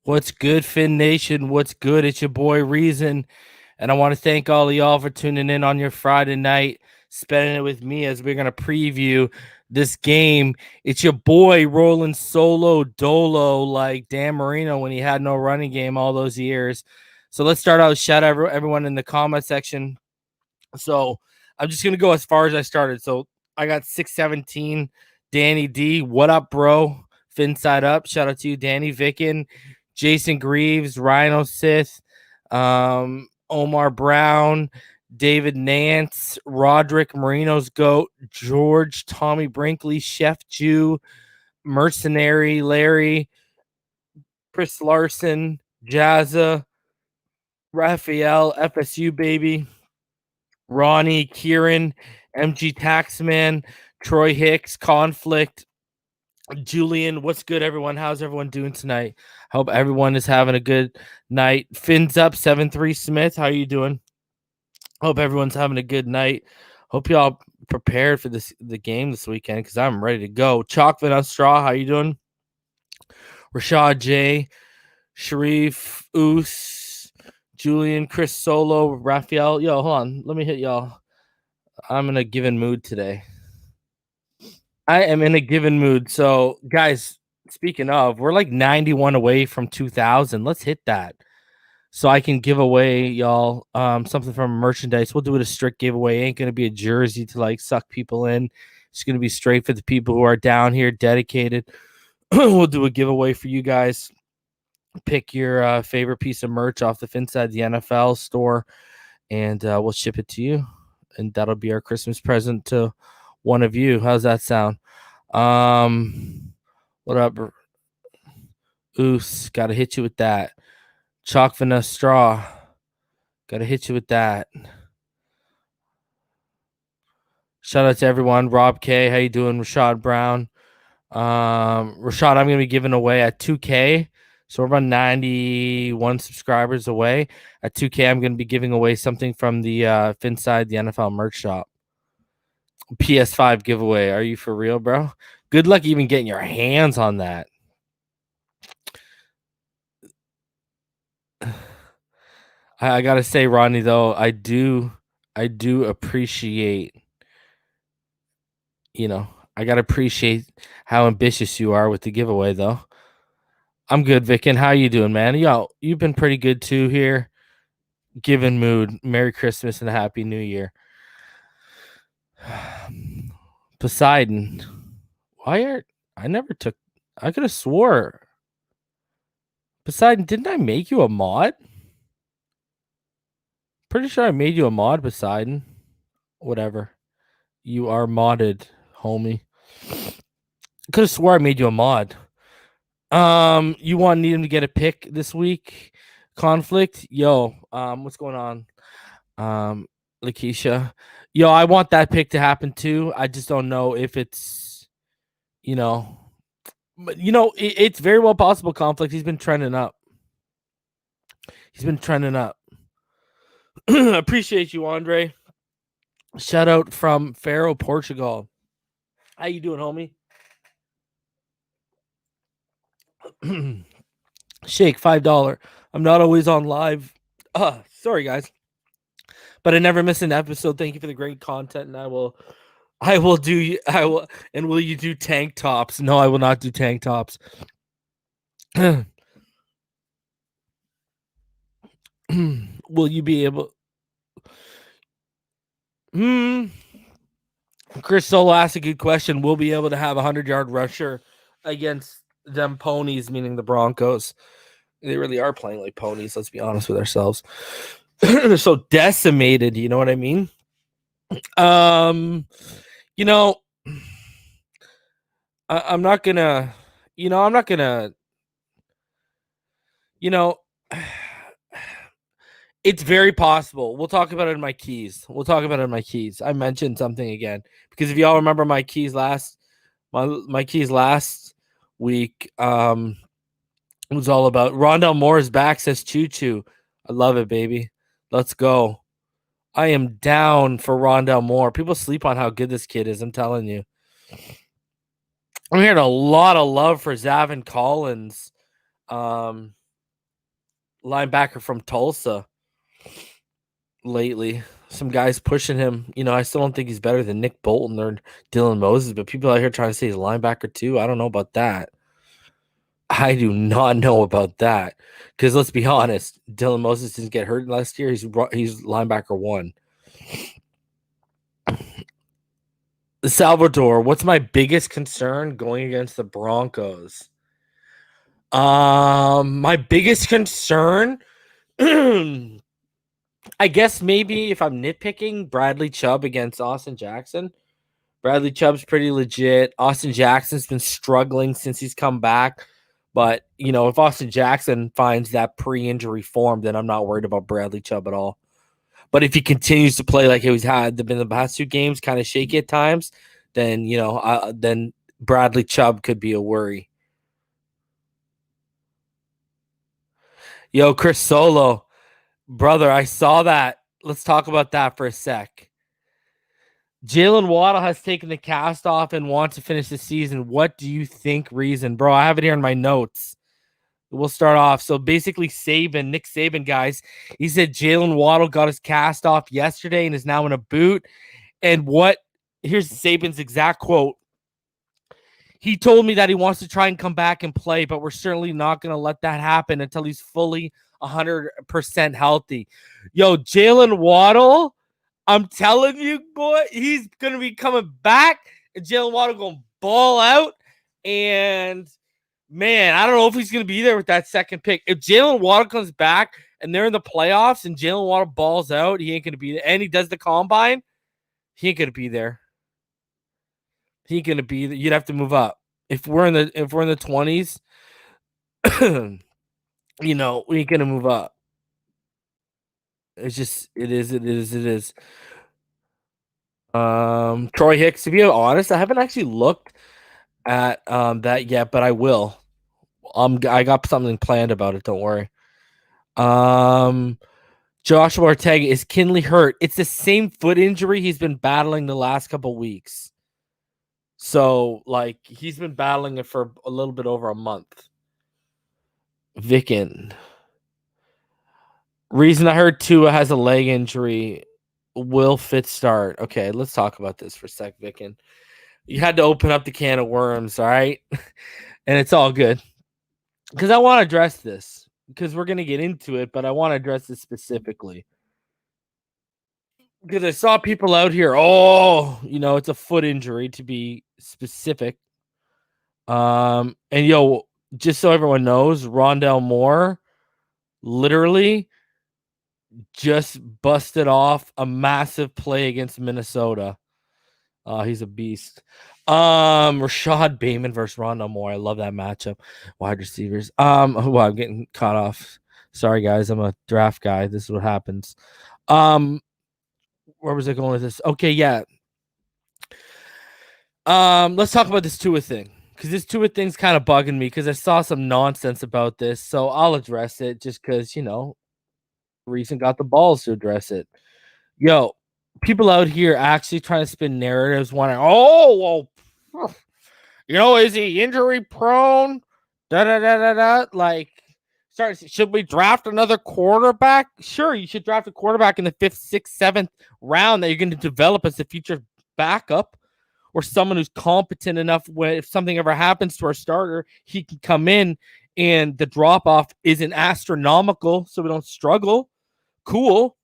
What's good, Finn Nation? What's good? It's your boy Reason. And I want to thank all of y'all for tuning in on your Friday night, spending it with me as we're going to preview this game. It's your boy rolling solo dolo like Dan Marino when he had no running game all those years. So let's start out. Shout out everyone in the comment section. So I'm just going to go as far as I started. So I got 617, Danny D. What up, bro? Finn side up. Shout out to you, Danny Vicken. Jason Greaves, Rhino Sith, Omar Brown, David Nance, Roderick Marino's Goat, George, Tommy Brinkley, Chef Jew, Mercenary, Larry, Chris Larson, Jazza, Raphael, FSU baby, Ronnie, Kieran, MG Taxman, Troy Hicks, Conflict, Julian, what's good, everyone? How's everyone doing tonight? Hope everyone is having a good night. Fins up 7-3 Smith. How are you doing? Hope everyone's having a good night. Hope y'all prepared for the game this weekend because I'm ready to go. Chalkman on Straw, how you doing? Rashad J, Sharif, Oos, Julian, Chris Solo, Raphael. Yo, hold on. Let me hit y'all. I'm in a given mood today. I am in a given mood. So, guys, speaking of, we're like 91 away from 2,000. Let's hit that. So I can give away y'all something from merchandise. We'll do it a strict giveaway. Ain't gonna be a jersey to like suck people in. It's gonna be straight for the people who are down here, dedicated. We'll do a giveaway for you guys. Pick your favorite piece of merch off the Finside the NFL store, and we'll ship it to you. And that'll be our Christmas present to one of you. How's that sound? What up? Oos, gotta hit you with that. Chalk vanilla straw. Gotta hit you with that. Shout out to everyone. Rob K, how you doing? Rashad Brown. Rashad, I'm gonna be giving away at 2K. So we're about 91 subscribers away. At 2K, I'm gonna be giving away something from the Finside the NFL merch shop. PS5 giveaway. Are you for real, bro? Good luck even getting your hands on that. I gotta say, Ronnie, though, I do appreciate, I gotta appreciate how ambitious you are with the giveaway, though. I'm good, Vicken. How you doing, man? Yo, you've been pretty good too here. Given mood. Merry Christmas and a Happy New Year. Poseidon. I could have swore. Poseidon, didn't I make you a mod? Pretty sure I made you a mod, Poseidon. Whatever. You are modded, homie. Could have swore I made you a mod. You need him to get a pick this week? Conflict? Yo, what's going on? Lakeisha. Yo, I want that pick to happen too. I just don't know if it's, but it's very well possible. Conflict. He's been trending up. Appreciate you, Andre. Shout out from Faro, Portugal. How you doing, homie? Shake $5. I'm not always on live. Sorry, guys, but I never miss an episode. Thank you for the great content, and I will. And will you do tank tops? No, I will not do tank tops. Will you be able? Chris Solo asked a good question. We'll be able to have a 100-yard rusher against them ponies, meaning the Broncos. They really are playing like ponies. Let's be honest with ourselves. They're so decimated. You know what I mean? I'm not gonna. It's very possible. We'll talk about it in my keys. I mentioned something again because if y'all remember my keys last week, it was all about Rondell Moore's back, says Choo Choo. I love it, baby. Let's go. I am down for Rondell Moore. People sleep on how good this kid is. I'm telling you. I'm hearing a lot of love for Zavin Collins. linebacker from Tulsa lately. Some guys pushing him. I still don't think he's better than Nick Bolton or Dylan Moses, but people out here trying to say he's a linebacker too. I don't know about that. I do not know about that because let's be honest, Dylan Moses didn't get hurt last year. He's linebacker 1. Salvador, what's my biggest concern going against the Broncos? My biggest concern, I guess maybe if I'm nitpicking, Bradley Chubb against Austin Jackson. Bradley Chubb's pretty legit. Austin Jackson's been struggling since he's come back. But, if Austin Jackson finds that pre-injury form, then I'm not worried about Bradley Chubb at all. But if he continues to play like he's had in the past 2 games, kind of shaky at times, then, then Bradley Chubb could be a worry. Yo, Chris Solo, brother, I saw that. Let's talk about that for a sec. Jaylen Waddle has taken the cast off and wants to finish the season. What do you think reason? Bro, I have it here in my notes. We'll start off. So basically Nick Saban, guys, he said Jaylen Waddle got his cast off yesterday and is now in a boot. And here's Saban's exact quote. He told me that he wants to try and come back and play, but we're certainly not going to let that happen until he's fully 100% healthy. Yo, Jaylen Waddle, I'm telling you, boy, he's going to be coming back, and Jaylen Waddle going to ball out. And, man, I don't know if he's going to be there with that second pick. If Jaylen Waddle comes back and they're in the playoffs and Jaylen Waddle balls out, he ain't going to be there. And he does the combine, he ain't going to be there. He gonna be. You'd have to move up. If we're in the 20s, we ain't gonna move up. It's just it is. Troy Hicks. To be honest, I haven't actually looked at that yet, but I will. I got something planned about it. Don't worry. Joshua Ortega, is Kinley hurt? It's the same foot injury he's been battling the last couple weeks. So, he's been battling it for a little bit over a month. Vicken. Reason I heard Tua has a leg injury. Will Fitz start? Okay, let's talk about this for a sec, Vicken. You had to open up the can of worms, all right? And it's all good. Because I want to address this. Because we're going to get into it, but I want to address this specifically. Because I saw people out here, it's a foot injury to be specific. And just so everyone knows, Rondell Moore literally just busted off a massive play against Minnesota. He's a beast. Rashad Bateman versus Rondell Moore. I love that matchup. Wide receivers. Well, I'm getting caught off. Sorry, guys. I'm a draft guy. This is what happens. Where was I going with this? Okay, yeah. Let's talk about this Tua thing. Because this Tua thing's kind of bugging me because I saw some nonsense about this. So I'll address it just because, Reason got the balls to address it. Yo, people out here actually trying to spin narratives, wondering, is he injury prone? Should we draft another quarterback? Sure, you should draft a quarterback in the 5th, 6th, 7th round that you're going to develop as the future backup, or someone who's competent enough where if something ever happens to our starter, he can come in and the drop-off isn't astronomical, so we don't struggle. Cool.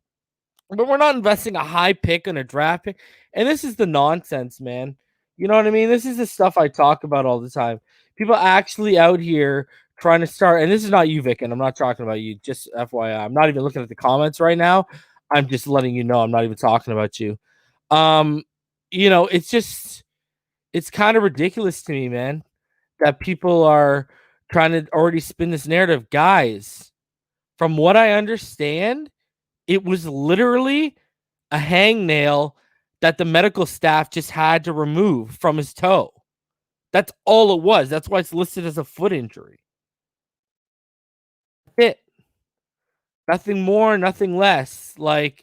But we're not investing a high pick on a draft pick. And this is the nonsense, man. You know what I mean? This is the stuff I talk about all the time. People actually out here trying to start, and this is not you, Vic, and I'm not talking about you, just FYI. I'm not even looking at the comments right now. I'm just letting you know I'm not even talking about you. It's kind of ridiculous to me, man, that people are trying to already spin this narrative. Guys, from what I understand, it was literally a hangnail that the medical staff just had to remove from his toe. That's all it was. That's why it's listed as a foot injury. It. Nothing more, nothing less. I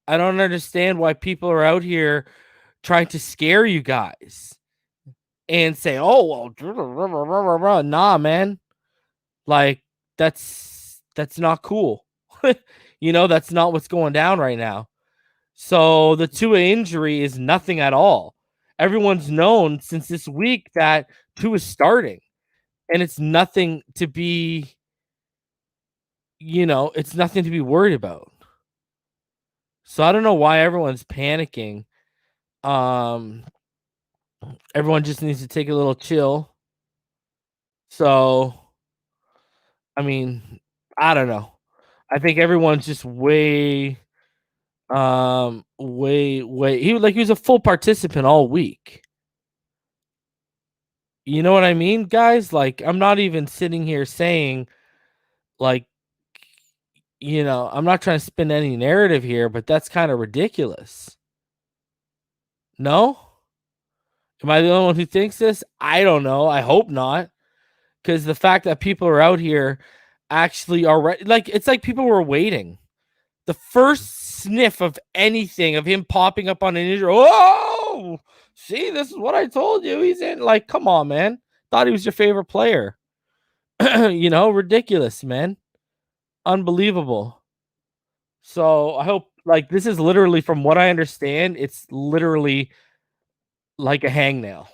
don't understand why people are out here trying to scare you guys and say, nah, man. That's That's not cool. That's not what's going down right now. So the Tua injury is nothing at all. Everyone's known since this week that Tua is starting, and it's nothing to be, it's nothing to be worried about. So I don't know why everyone's panicking. Everyone just needs to take a little chill. So, I mean, I don't know. I think everyone's just way. He was a full participant all week. You know what I mean, guys? Like, I'm not even sitting here saying, like, I'm not trying to spin any narrative here, but that's kind of ridiculous. No? Am I the only one who thinks this? I don't know. I hope not. Because the fact that people are out here actually are like, it's like people were waiting. The first sniff of anything of him popping up on an injury. Oh, see, this is what I told you. He's in. Like, come on, man. Thought he was your favorite player. Ridiculous, man. Unbelievable. So I hope, like, this is literally, from what I understand, it's literally like a hangnail.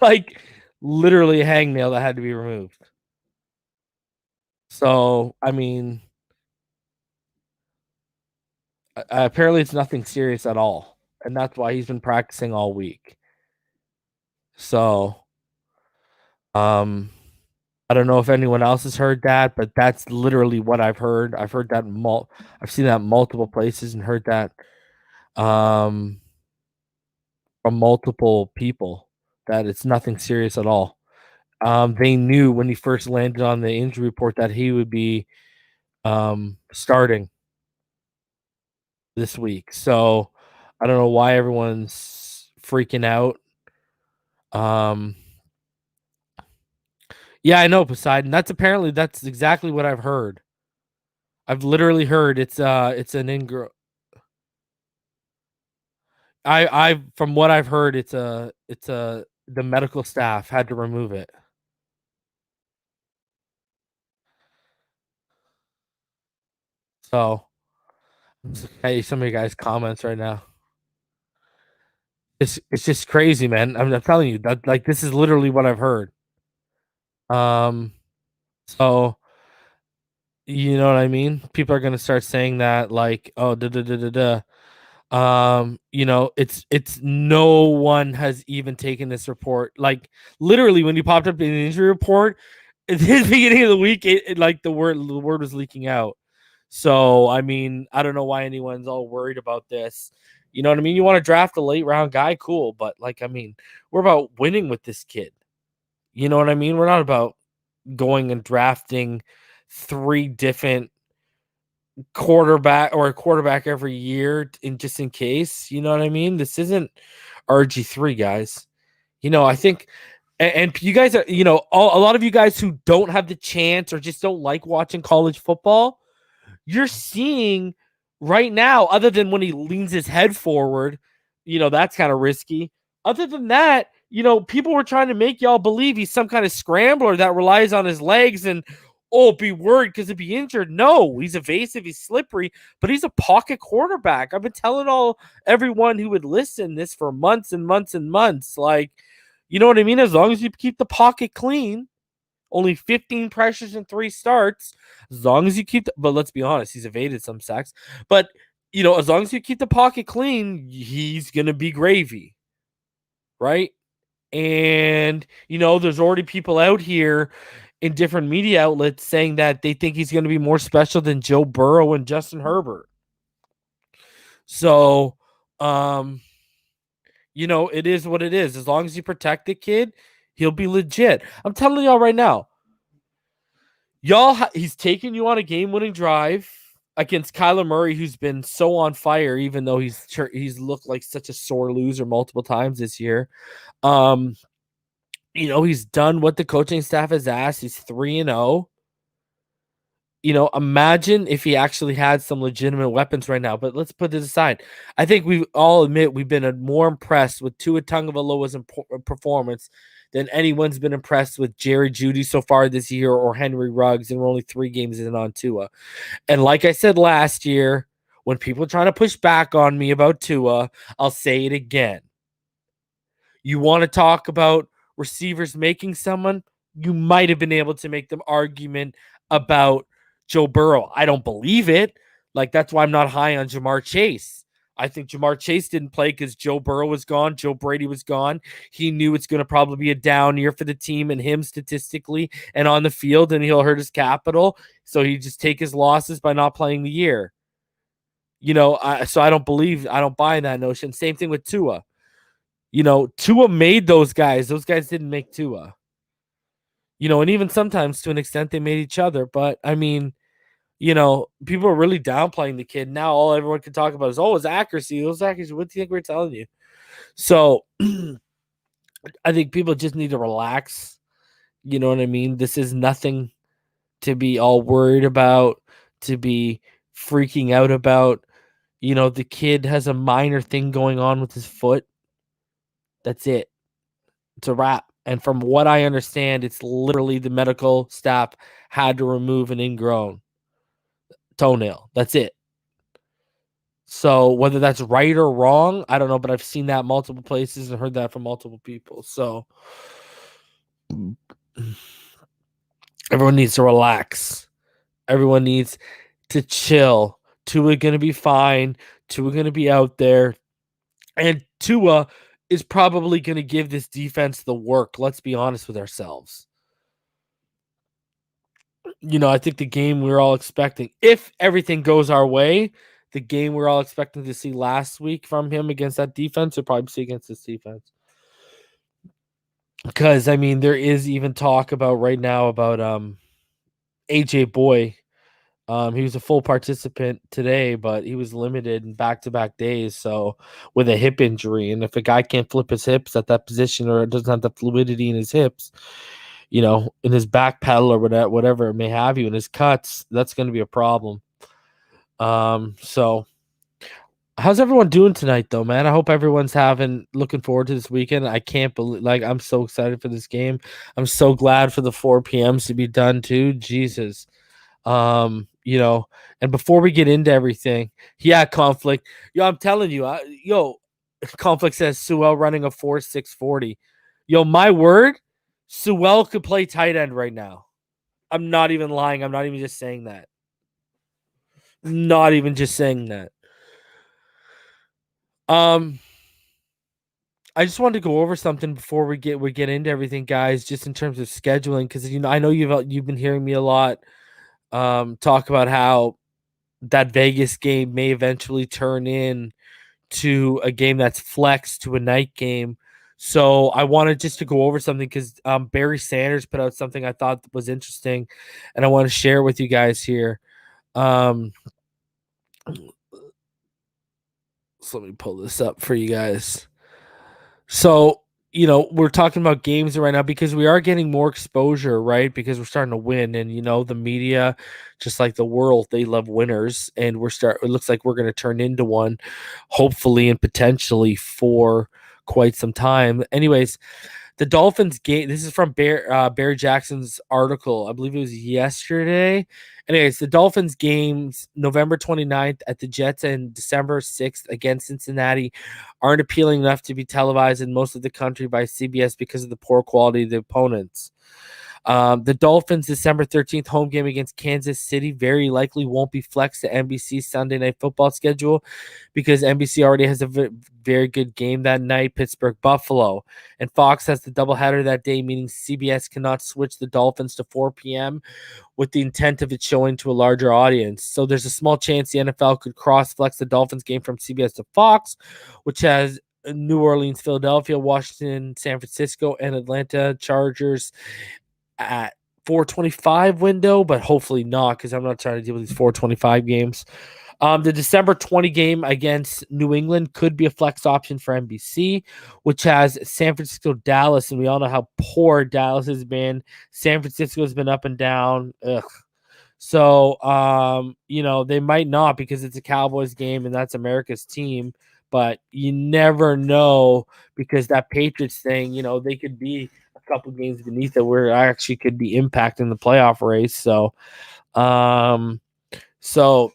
Like, literally a hangnail that had to be removed. So, I mean, apparently it's nothing serious at all. And that's why he's been practicing all week. So, I don't know if anyone else has heard that, but that's literally what I've heard. I've heard that I've seen that multiple places and heard that from multiple people that it's nothing serious at all. They knew when he first landed on the injury report that he would be starting this week. So I don't know why everyone's freaking out. Yeah, I know, Poseidon. That's exactly what I've heard. I've literally heard it's an ingrown. I from what I've heard, it's the medical staff had to remove it. So hey, some of you guys' comments right now. It's just crazy, man. I'm telling you that, like, this is literally what I've heard. So you know what I mean? People are gonna start saying that, like, oh, da da da da da. It's no one has even taken this report. Like, literally, when you popped up in the injury report at the beginning of the week, like, the word was leaking out. So I mean, I don't know why anyone's all worried about this. You know what I mean? You want to draft a late round guy, cool, but, like, I mean, we're about winning with this kid. You know what I mean? We're not about going and drafting 3 different quarterback or a quarterback every year just in case. You know what I mean? This isn't RG3, guys. I think, and you guys are, a lot of you guys who don't have the chance or just don't like watching college football, you're seeing right now, other than when he leans his head forward, that's kind of risky. Other than that, people were trying to make y'all believe he's some kind of scrambler that relies on his legs and, be worried because he'd be injured. No, he's evasive, he's slippery, but he's a pocket quarterback. I've been telling everyone who would listen this for months and months and months. Like, you know what I mean? As long as you keep the pocket clean, only 15 pressures and 3 starts. As long as you keep but let's be honest, he's evaded some sacks. But, as long as you keep the pocket clean, he's going to be gravy. Right? And, there's already people out here in different media outlets saying that they think he's going to be more special than Joe Burrow and Justin Herbert. So, it is what it is. As long as you protect the kid, he'll be legit. I'm telling y'all right now. He's taking you on a game-winning drive against Kyler Murray, who's been so on fire, even though he's looked like such a sore loser multiple times this year. He's done what the coaching staff has asked. He's 3-0. Imagine if he actually had some legitimate weapons right now. But let's put this aside. I think we all admit we've been more impressed with Tua Tagovailoa's performance than anyone's been impressed with Jerry Jeudy so far this year or Henry Ruggs, and we're only 3 games in on Tua. And like I said last year, when people are trying to push back on me about Tua, I'll say it again. You want to talk about receivers making someone? You might have been able to make the argument about Joe Burrow. I don't believe it. Like, that's why I'm not high on Jamar Chase. I think Jamar Chase didn't play because Joe Burrow was gone. Joe Brady was gone. He knew it's going to probably be a down year for the team and him statistically and on the field, and he'll hurt his capital. So he just take his losses by not playing the year. So I don't buy that notion. Same thing with Tua. Tua made those guys. Those guys didn't make Tua. And even sometimes to an extent they made each other. But I mean, people are really downplaying the kid. Now all everyone can talk about is, his accuracy. What do you think we're telling you? So I think people just need to relax. You know what I mean? This is nothing to be all worried about, to be freaking out about. The kid has a minor thing going on with his foot. That's it. It's a wrap. And from what I understand, it's literally the medical staff had to remove an ingrown toenail. That's it. So whether that's right or wrong, I don't know, but I've seen that multiple places and heard that from multiple people. So everyone needs to relax. Everyone needs to chill. Tua going to be fine. Tua going to be out there. And Tua is probably going to give this defense the work. Let's be honest with ourselves. I think the game we're all expecting, if everything goes our way, the game we're all expecting to see last week from him against that defense, we'll probably see against this defense. Because, I mean, there is even talk about right now about AJ Boy. He was a full participant today, but he was limited in back-to-back days, so with a hip injury. And if a guy can't flip his hips at that position or doesn't have the fluidity in his hips, in his back pedal or whatever it may have you, in his cuts, that's going to be a problem. So how's everyone doing tonight, though, man? I hope everyone's looking forward to this weekend. I can't believe, I'm so excited for this game. I'm so glad for the 4 p.m.s to be done, too. Jesus. And before we get into everything, conflict. I'm telling you, conflict says Sewell running a 4.640. My word, Sewell could play tight end right now. I'm not even lying. I'm not even just saying that. Not even just saying that. I just wanted to go over something before we get into everything, guys, just in terms of scheduling, because I know you've been hearing me a lot talk about how that Vegas game may eventually turn in to a game that's flexed to a night game. So I wanted just to go over something because Barry Sanders put out something I thought was interesting, and I want to share with you guys here. So let me pull this up for you guys. So, we're talking about games right now because we are getting more exposure, right? Because we're starting to win, and the media, just like the world, they love winners, and it looks like we're going to turn into one, hopefully and potentially for quite some time. Anyways, the Dolphins game, this is from Barry Jackson's article. I believe it was yesterday. Anyways, the Dolphins games November 29th at the Jets and December 6th against Cincinnati aren't appealing enough to be televised in most of the country by CBS because of the poor quality of the opponents. The Dolphins' December 13th home game against Kansas City very likely won't be flexed to NBC's Sunday Night Football schedule because NBC already has a very good game that night, Pittsburgh-Buffalo. And Fox has the doubleheader that day, meaning CBS cannot switch the Dolphins to 4 p.m. with the intent of it showing to a larger audience. So there's a small chance the NFL could cross-flex the Dolphins game from CBS to Fox, which has New Orleans, Philadelphia, Washington, San Francisco, and Atlanta Chargers at 4:25 window, but hopefully not because I'm not trying to deal with these 4:25 games. The December 20 game against New England could be a flex option for NBC, which has San Francisco, Dallas, and we all know how poor Dallas has been. San Francisco has been up and down. Ugh. So, they might not because it's a Cowboys game and that's America's team, but you never know because that Patriots thing, they could be a couple games beneath it where I actually could be impacting the playoff race. So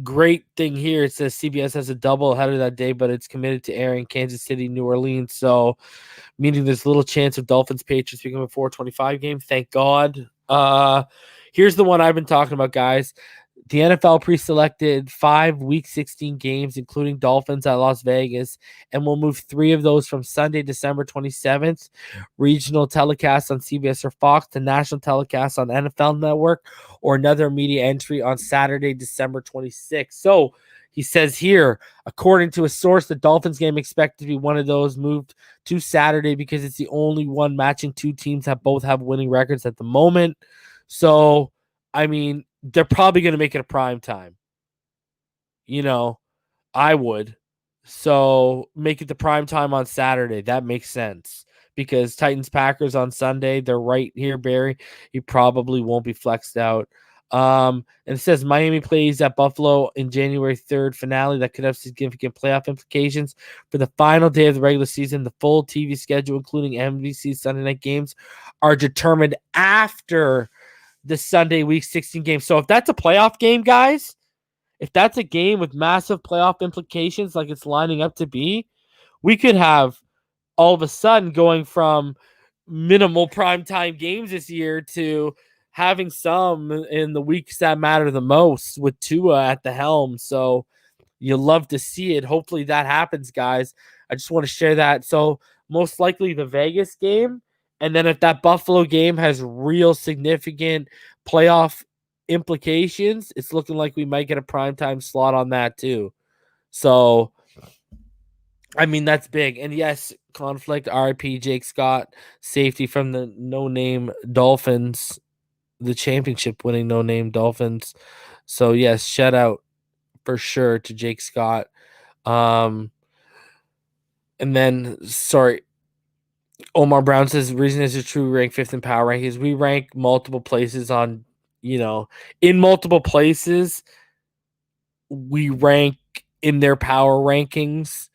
great thing here. It says CBS has a double header that day, but it's committed to airing Kansas City, New Orleans. So meaning there's little chance of Dolphins Patriots becoming a 4:25 game. Thank God. Here's the one I've been talking about, guys. The NFL pre-selected 5 Week 16 games, including Dolphins at Las Vegas, and will move 3 of those from Sunday, December 27th, regional telecast on CBS or Fox, to national telecast on NFL Network, or another media entry on Saturday, December 26th. So he says here, according to a source, the Dolphins game expected to be one of those moved to Saturday because it's the only one matching 2 teams that both have winning records at the moment. So, I mean, they're probably going to make it a prime time. I would. So make it the prime time on Saturday. That makes sense because Titans-Packers on Sunday, they're right here, Barry. He probably won't be flexed out. And it says Miami plays at Buffalo in January 3rd finale that could have significant playoff implications for the final day of the regular season. The full TV schedule, including NBC Sunday night games, are determined after the Sunday Week 16 game. So if that's a playoff game, guys, if that's a game with massive playoff implications like it's lining up to be, we could have all of a sudden going from minimal primetime games this year to having some in the weeks that matter the most with Tua at the helm. So you love to see it. Hopefully that happens, guys. I just want to share that. So most likely the Vegas game. And then if that Buffalo game has real significant playoff implications, it's looking like we might get a primetime slot on that too. So, I mean, that's big. And yes, conflict, RIP, Jake Scott, safety from the no-name Dolphins, the championship-winning no-name Dolphins. So, yes, shout out for sure to Jake Scott. And then, sorry, Omar Brown says the reason is true. We rank 5th in power rankings. We rank multiple places on, in multiple places. We rank in their power rankings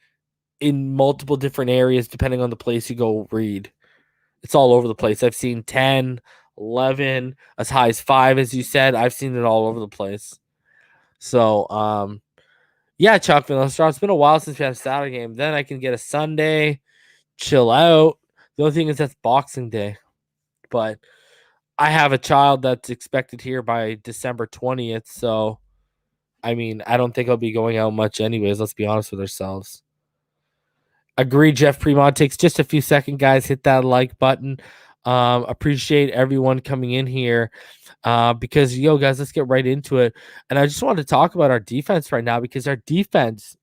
in multiple different areas, depending on the place you go read. It's all over the place. I've seen 10, 11, as high as 5, as you said. I've seen it all over the place. So, yeah, Chuck Vanilla Straw. It's been a while since we had a Saturday game. Then I can get a Sunday, chill out. The only thing is that's Boxing Day. But I have a child that's expected here by December 20th. So, I mean, I don't think I'll be going out much anyways. Let's be honest with ourselves. Agree, Jeff Premont. Takes just a few seconds, guys. Hit that like button. Appreciate everyone coming in here because, guys, let's get right into it. And I just wanted to talk about our defense right now because our defense,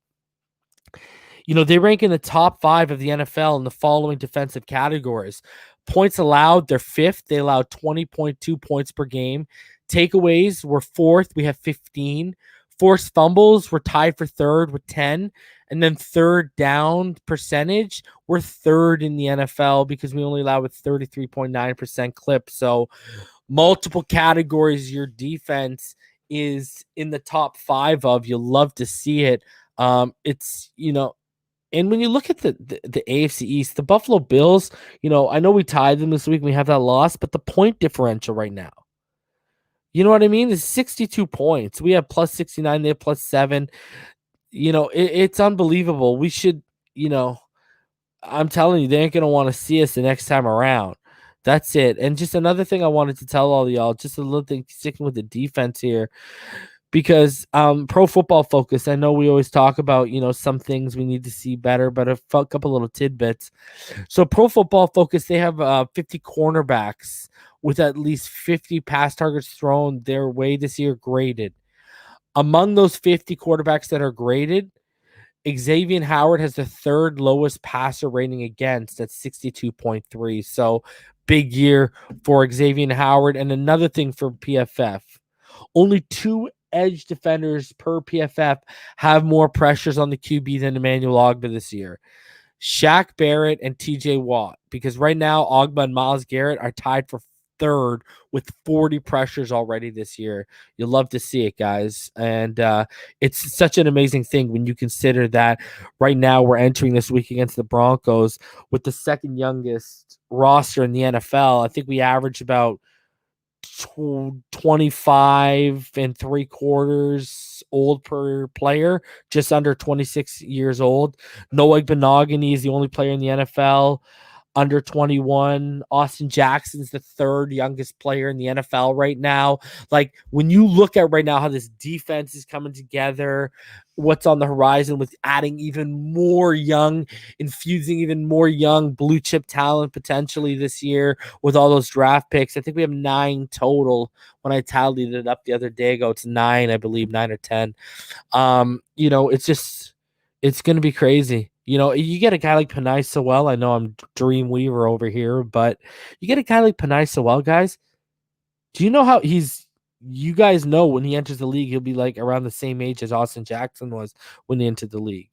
they rank in the top 5 of the NFL in the following defensive categories. Points allowed, they're 5th. They allowed 20.2 points per game. Takeaways, we're 4th. We have 15. Forced fumbles, we're tied for 3rd with 10. And then third down percentage, we're 3rd in the NFL because we only allow with 33.9% clip. So multiple categories your defense is in the top 5 of. You'll love to see it. It's, and when you look at the AFC East, the Buffalo Bills, I know we tied them this week. We have that loss, but the point differential right now, you know what I mean? It's 62 points. We have plus 69. They have plus 7. It's unbelievable. We should, I'm telling you, they ain't going to want to see us the next time around. That's it. And just another thing I wanted to tell all of y'all, just a little thing sticking with the defense here, because Pro Football Focus, I know we always talk about, some things we need to see better, but a couple little tidbits. So Pro Football Focus, they have 50 cornerbacks with at least 50 pass targets thrown their way this year graded. Among those 50 quarterbacks that are graded, Xavier Howard has the 3rd lowest passer rating against at 62.3. So big year for Xavier Howard. And another thing for PFF, only 2 edge defenders per PFF have more pressures on the QB than Emmanuel Ogbah this year. Shaq Barrett and TJ Watt, because right now Ogbah and Myles Garrett are tied for third with 40 pressures already this year. You'll love to see it, guys. And it's such an amazing thing when you consider that right now we're entering this week against the Broncos with the second youngest roster in the NFL. I think we average about 25 and 3/4 old per player, just under 26 years old. Noah Benogany is the only player in the NFL under 21. Austin Jackson's the third youngest player in the NFL right now. Like, when you look at right now how this defense is coming together, what's on the horizon with adding even more young, infusing even more young blue chip talent potentially this year with all those draft picks. I think we have 9 total. When I tallied it up the other day ago, it's 9, I believe, 9 or 10. It's going to be crazy. You get a guy like Penei Sewell. I know I'm Dreamweaver over here, but you get a guy like Penei Sewell, guys. Do you know how you guys know when he enters the league, he'll be like around the same age as Austin Jackson was when he entered the league.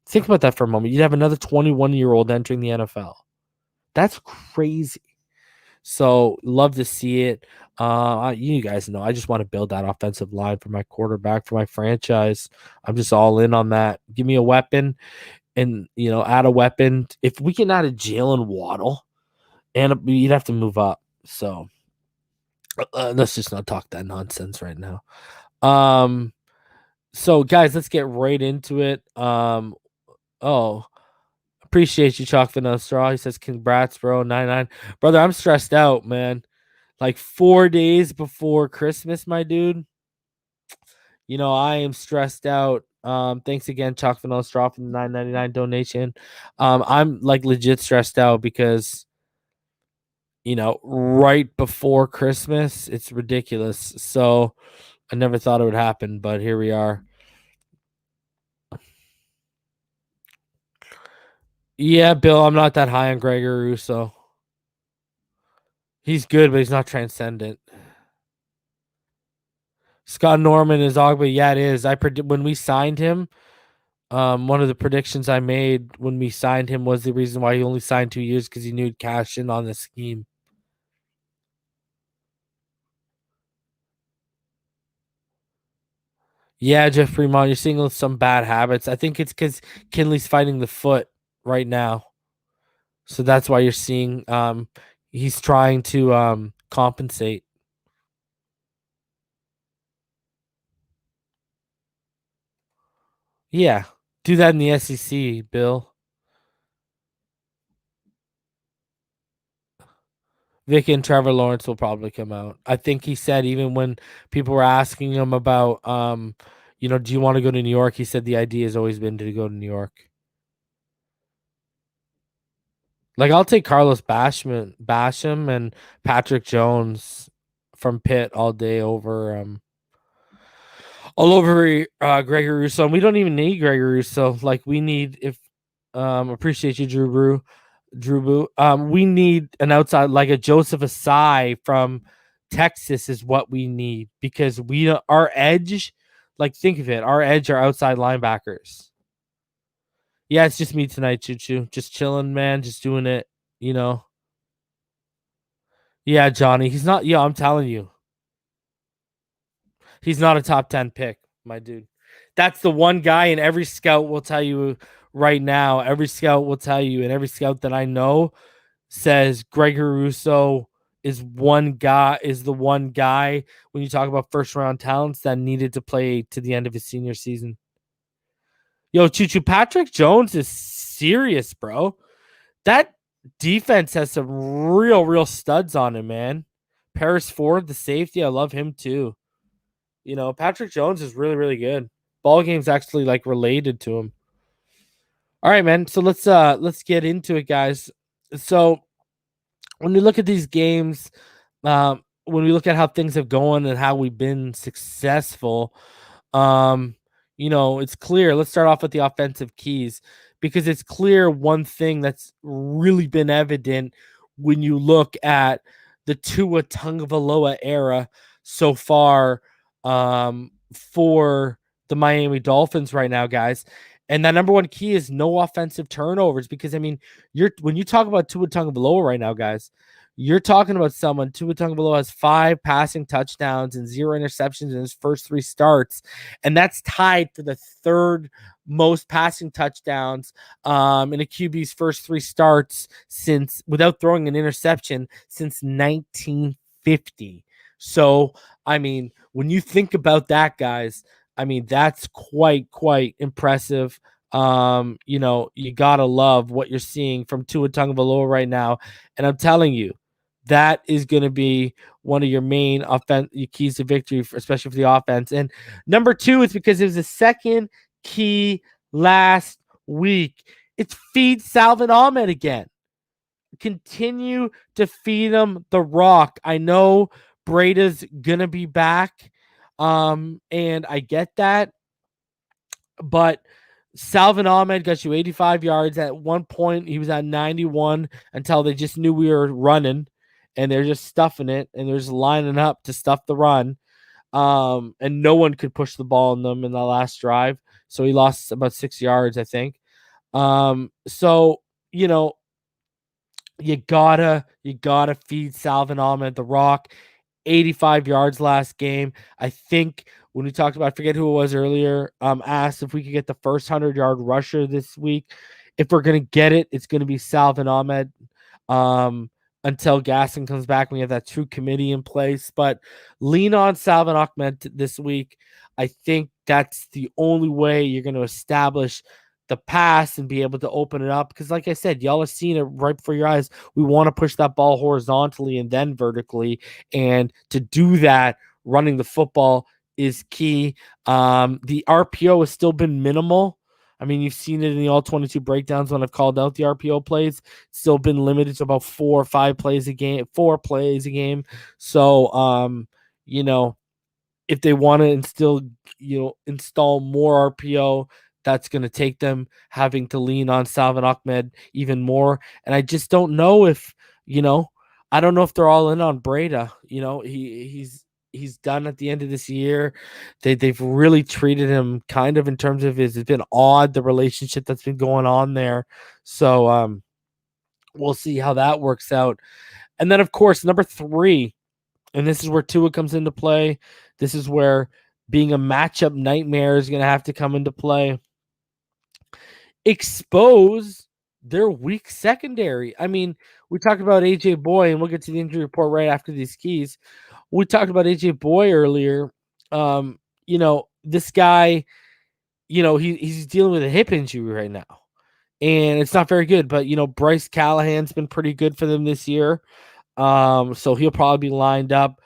Think about that for a moment. You'd have another 21-year-old entering the NFL. That's crazy. So love to see it. You guys know I just want to build that offensive line for my quarterback, for my franchise. I'm just all in on that. Give me a weapon and, add a weapon. If we can add a Jaylen Waddle, and you'd have to move up. So let's just not talk that nonsense right now. So guys, let's get right into it. Appreciate you, Chalk Vanilla Straw. He says, congrats, bro. 99. Brother, I'm stressed out, man. Like 4 days before Christmas, my dude. I am stressed out. Thanks again, Chalk Vanilla Straw, for the $9.99 donation. I'm like legit stressed out because, right before Christmas, it's ridiculous. So I never thought it would happen, but here we are. Yeah, Bill, I'm not that high on Gregory Rousseau. He's good, but he's not transcendent. Scott Norman is Ogba. Yeah, it is. I predict when we signed him. One of the predictions I made when we signed him was the reason why he only signed 2 years because he knew he'd cash in on the scheme. Yeah, Jeff Fremont, you're seeing some bad habits. I think it's because Kinley's fighting the foot right now, so that's why you're seeing he's trying to compensate. Yeah, do that in the SEC, Bill. Vic and Trevor Lawrence will probably come out. I think he said even when people were asking him about, do you want to go to New York? He said the idea has always been to go to New York. Like, I'll take Carlos Basham and Patrick Jones from Pitt all day over Gregory Rousseau. And we don't even need Gregory Rousseau. Like, we need appreciate you, Drew Boo. We need an outside like a Joseph Asai from Texas is what we need because our edge, like think of it, our edge are outside linebackers. Yeah, it's just me tonight, Choo Choo. Just chilling, man. Just doing it, Yeah, Johnny. He's not. Yeah, I'm telling you, he's not a top 10 pick, my dude. That's the one guy, and every scout will tell you right now. Every scout will tell you, and every scout that I know says Gregory Rousseau is the one guy when you talk about first round talents that needed to play to the end of his senior season. Yo, Choo Choo, Patrick Jones is serious, bro. That defense has some real studs on him, man. Paris Ford, the safety, I love him too. Patrick Jones is really good. Ball game's actually like related to him. All right, man. So let's get into it, guys. So when we look at these games, when we look at how things have gone and how we've been successful, it's clear. Let's start off with the offensive keys because it's clear one thing that's really been evident when you look at the Tua Tagovailoa era so far for the Miami Dolphins right now, guys. And that number one key is no offensive turnovers because, I mean, when you talk about Tua Tagovailoa right now, guys, You're talking about someone, Tua Tagovailoa has 5 passing touchdowns and 0 interceptions in his first 3 starts, and that's tied for the third most passing touchdowns in a QB's first 3 starts since without throwing an interception since 1950. So, I mean, when you think about that, guys, I mean, that's quite impressive. You gotta love what you're seeing from Tua Tagovailoa right now, and I'm telling you, that is going to be one of your main keys to victory, especially for the offense. And number 2 is because it was the second key last week. It's feed Salvin Ahmed again. Continue to feed him the rock. I know Breda's gonna be back, and I get that, but Salvin Ahmed got you 85 yards. At one point, he was at 91 until they just knew we were running, and they're just stuffing it, and they're just lining up to stuff the run. And no one could push the ball on them in the last drive, so he lost about 6 yards, I think. So you know, you gotta feed Salvin Ahmed the rock. 85 yards last game. I think when we talked about, I forget who it was earlier, asked if we could get the first 100-yard rusher this week. If we're gonna get it, it's gonna be Salvin Ahmed. Until Gaston comes back, we have that true committee in place. But lean on Salvin Ahmed this week. I think that's the only way you're going to establish the pass and be able to open it up. Because, like I said, y'all have seen it right before your eyes. We want to push that ball horizontally and then vertically. And to do that, running the football is key. The RPO has still been minimal. I mean, you've seen it in the all 22 breakdowns when I've called out the RPO plays. It's still been limited to about 4 or 5 plays a game, 4 plays a game. So, if they want to install more RPO, that's going to take them having to lean on Salvin Ahmed even more. And I just don't know if, I don't know if they're all in on Breda. He's done at the end of this year. They've really treated him kind of in terms of it's been odd, the relationship that's been going on there. So we'll see how that works out. And then, of course, number 3, and this is where Tua comes into play. This is where being a matchup nightmare is going to have to come into play. Expose their weak secondary. I mean, we talked about AJ Boy, and we'll get to the injury report right after these keys. We talked about AJ Boy earlier. This guy, he's dealing with a hip injury right now, and it's not very good. But Bryce Callahan's been pretty good for them this year, so he'll probably be lined up.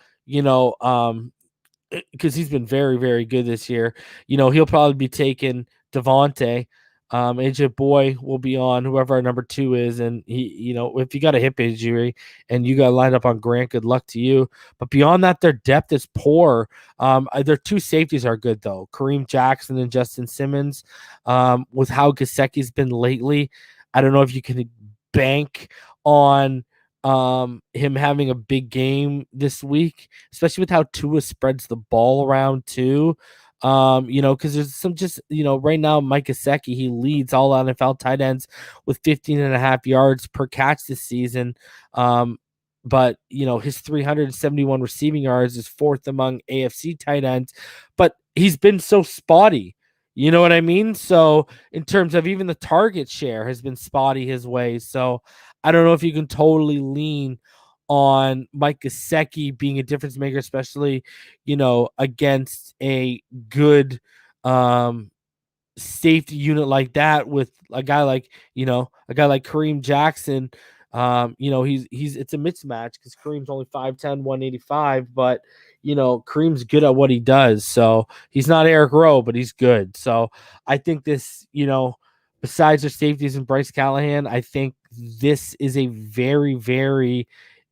Because he's been very, very good this year. He'll probably be taking Devontae. AJ Boy will be on whoever our number 2 is, and he, if you got a hip injury and you got lined up on Grant, good luck to you. But beyond that, their depth is poor. Their 2 safeties are good though, Kareem Jackson and Justin Simmons. With how Gesicki's been lately, I don't know if you can bank on him having a big game this week, especially with how Tua spreads the ball around too. Because there's some right now, Mike Gesicki, he leads all NFL tight ends with 15.5 yards per catch this season. But his 371 receiving yards is 4th among AFC tight ends, but he's been so spotty. You know what I mean? So in terms of even the target share has been spotty his way. So I don't know if you can totally lean on Mike Gesicki being a difference maker, especially, against a good safety unit like that with a guy like Kareem Jackson. It's a mismatch because Kareem's only 5'10", 185, but Kareem's good at what he does. So he's not Eric Rowe, but he's good. So I think this, besides their safeties and Bryce Callahan, I think this is a very, very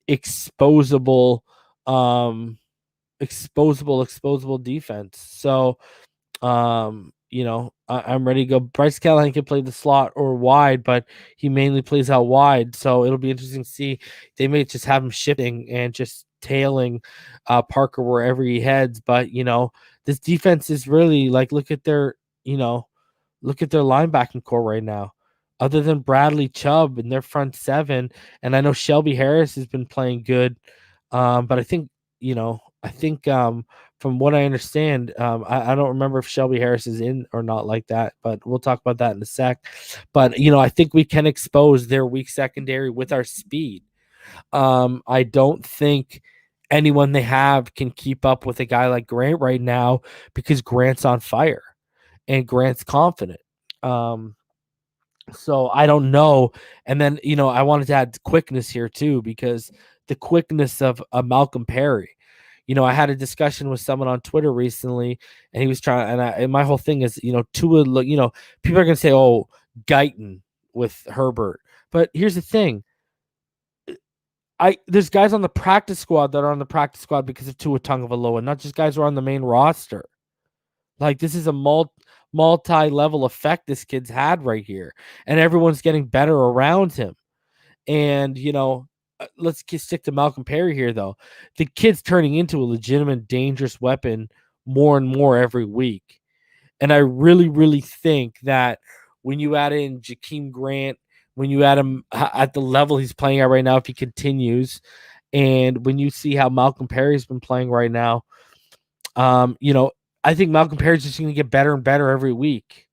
exposable defense. So I'm ready to go. Bryce Callahan can play the slot or wide, but he mainly plays out wide. So it'll be interesting to see. They may just have him shifting and just tailing Parker wherever he heads. But this defense is really look at their linebacking core right now. other than Bradley Chubb in their front seven. And I know Shelby Harris has been playing good. But I think, from what I understand, I don't remember if Shelby Harris is in or not like that, but we'll talk about that in a sec. But, I think we can expose their weak secondary with our speed. I don't think anyone they have can keep up with a guy like Grant right now because Grant's on fire and Grant's confident. So I don't know. And then, I wanted to add quickness here too, because the quickness of Malcolm Perry. I had a discussion with someone on Twitter recently, and he was trying, and my whole thing is, Tua, look, people are going to say, oh, Guyton with Herbert. But here's the thing. There's guys on the practice squad that are on the practice squad because of Tua Tagovailoa, not just guys who are on the main roster. Like, this is a multi-level effect this kid's had right here, and everyone's getting better around him. And let's stick to Malcolm Perry here, though. The kid's turning into a legitimate dangerous weapon more and more every week. And I really, really think that when you add in Jakeem Grant, when you add him at the level he's playing at right now, if he continues, and when you see how Malcolm Perry's been playing right now, I think Malcolm Perry's just going to get better and better every week.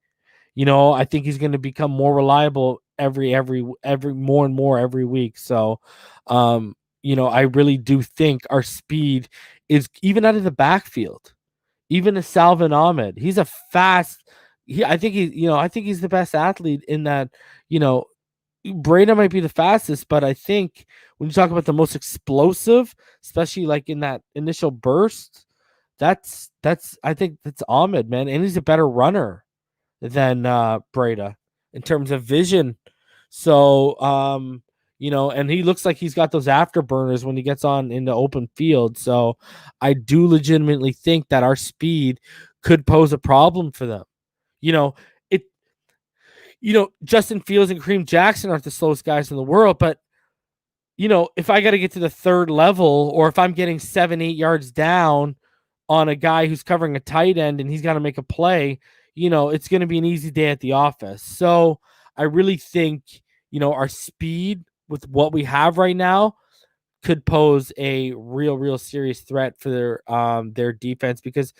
I think he's going to become more reliable every more and more every week. So, I really do think our speed is even out of the backfield. Even a Salvin Ahmed, he's a fast. I think he's the best athlete in that. Breda might be the fastest, but I think when you talk about the most explosive, especially like in that initial burst, that's I think that's Ahmed, man, and he's a better runner than Breda in terms of vision. So, and he looks like he's got those afterburners when he gets on in the open field. So I do legitimately think that our speed could pose a problem for them. It Justin Fields and Kareem Jackson aren't the slowest guys in the world, but if I got to get to the third level, or if I'm getting 7-8 yards down on a guy who's covering a tight end and he's got to make a play, it's going to be an easy day at the office. So I really think, our speed with what we have right now could pose a real serious threat for their defense, because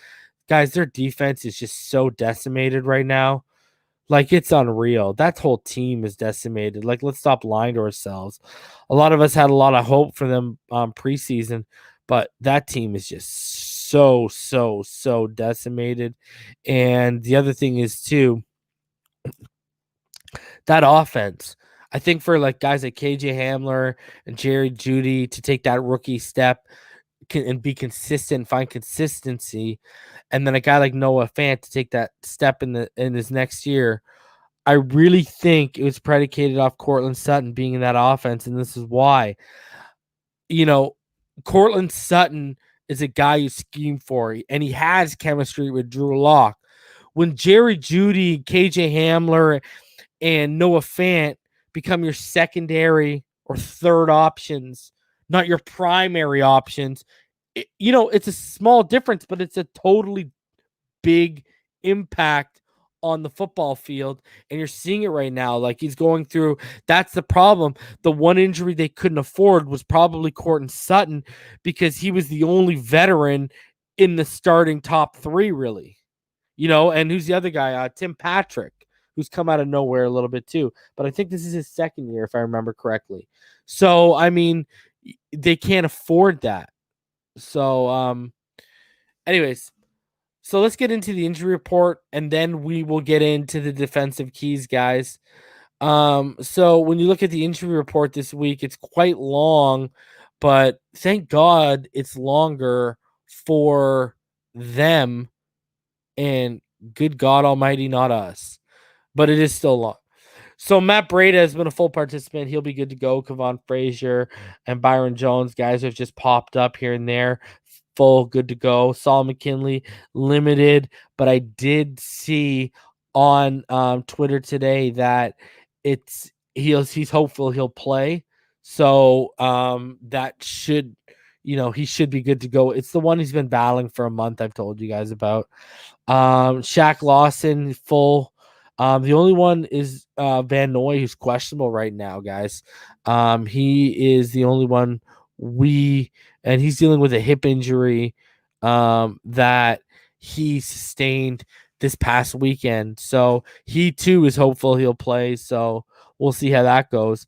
guys, their defense is just so decimated right now. Like, it's unreal. That whole team is decimated. Like, let's stop lying to ourselves. A lot of us had a lot of hope for them preseason, but that team is just so decimated. And the other thing is too, that offense. I think for like guys like KJ Hamler and Jerry Jeudy to take that rookie step and be consistent, find consistency, and then a guy like Noah Fant to take that step in his next year, I really think it was predicated off Courtland Sutton being in that offense, and this is why. Courtland Sutton is a guy you scheme for, and he has chemistry with Drew Lock. When Jerry Jeudy, KJ Hamler, and Noah Fant become your secondary or third options, not your primary options, it's a small difference, but it's a totally big impact on the football field, and you're seeing it right now. Like, he's going through, that's the problem. The one injury they couldn't afford was probably Courtland Sutton, because he was the only veteran in the starting top three, really. And who's the other guy? Tim Patrick, who's come out of nowhere a little bit too. But I think this is his second year, if I remember correctly. So, I mean, they can't afford that. So, anyways, so let's get into the injury report, and then we will get into the defensive keys, guys. So when you look at the injury report this week, it's quite long, but thank God it's longer for them, and good God Almighty, not us. But it is still long. So Matt Breida has been a full participant. He'll be good to go. Kevon Frazier and Byron Jones, guys have just popped up here and there. Full, good to go. Saul McKinley, limited, but I did see on Twitter today that he's hopeful he'll play. So that should, he should be good to go. It's the one he's been battling for a month, I've told you guys about. Shaq Lawson, full. The only one is Van Noy, who's questionable right now, guys. He is the only one and he's dealing with a hip injury that he sustained this past weekend. So he too is hopeful he'll play. So we'll see how that goes.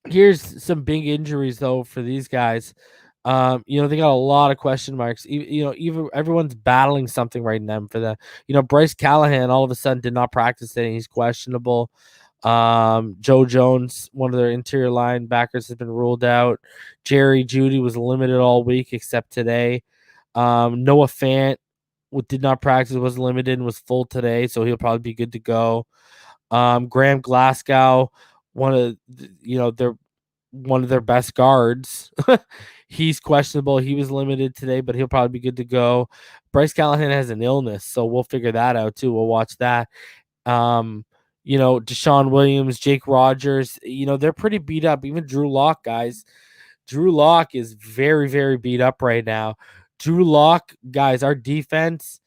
Here's some big injuries though for these guys. They got a lot of question marks. Even everyone's battling something right now for that. Bryce Callahan all of a sudden did not practice today. He's questionable. Joe Jones, one of their interior linebackers, has been ruled out. Jerry Jeudy was limited all week except today. Noah Fant did not practice, was limited, and was full today, so he'll probably be good to go. Graham Glasgow, one of their best guards. He's questionable. He was limited today, but he'll probably be good to go. Bryce Callahan has an illness, so we'll figure that out too. We'll watch that. Deshaun Williams, Jake Rogers, they're pretty beat up. Even Drew Lock, guys. Drew Lock is very, very beat up right now. Drew Lock, guys, our defense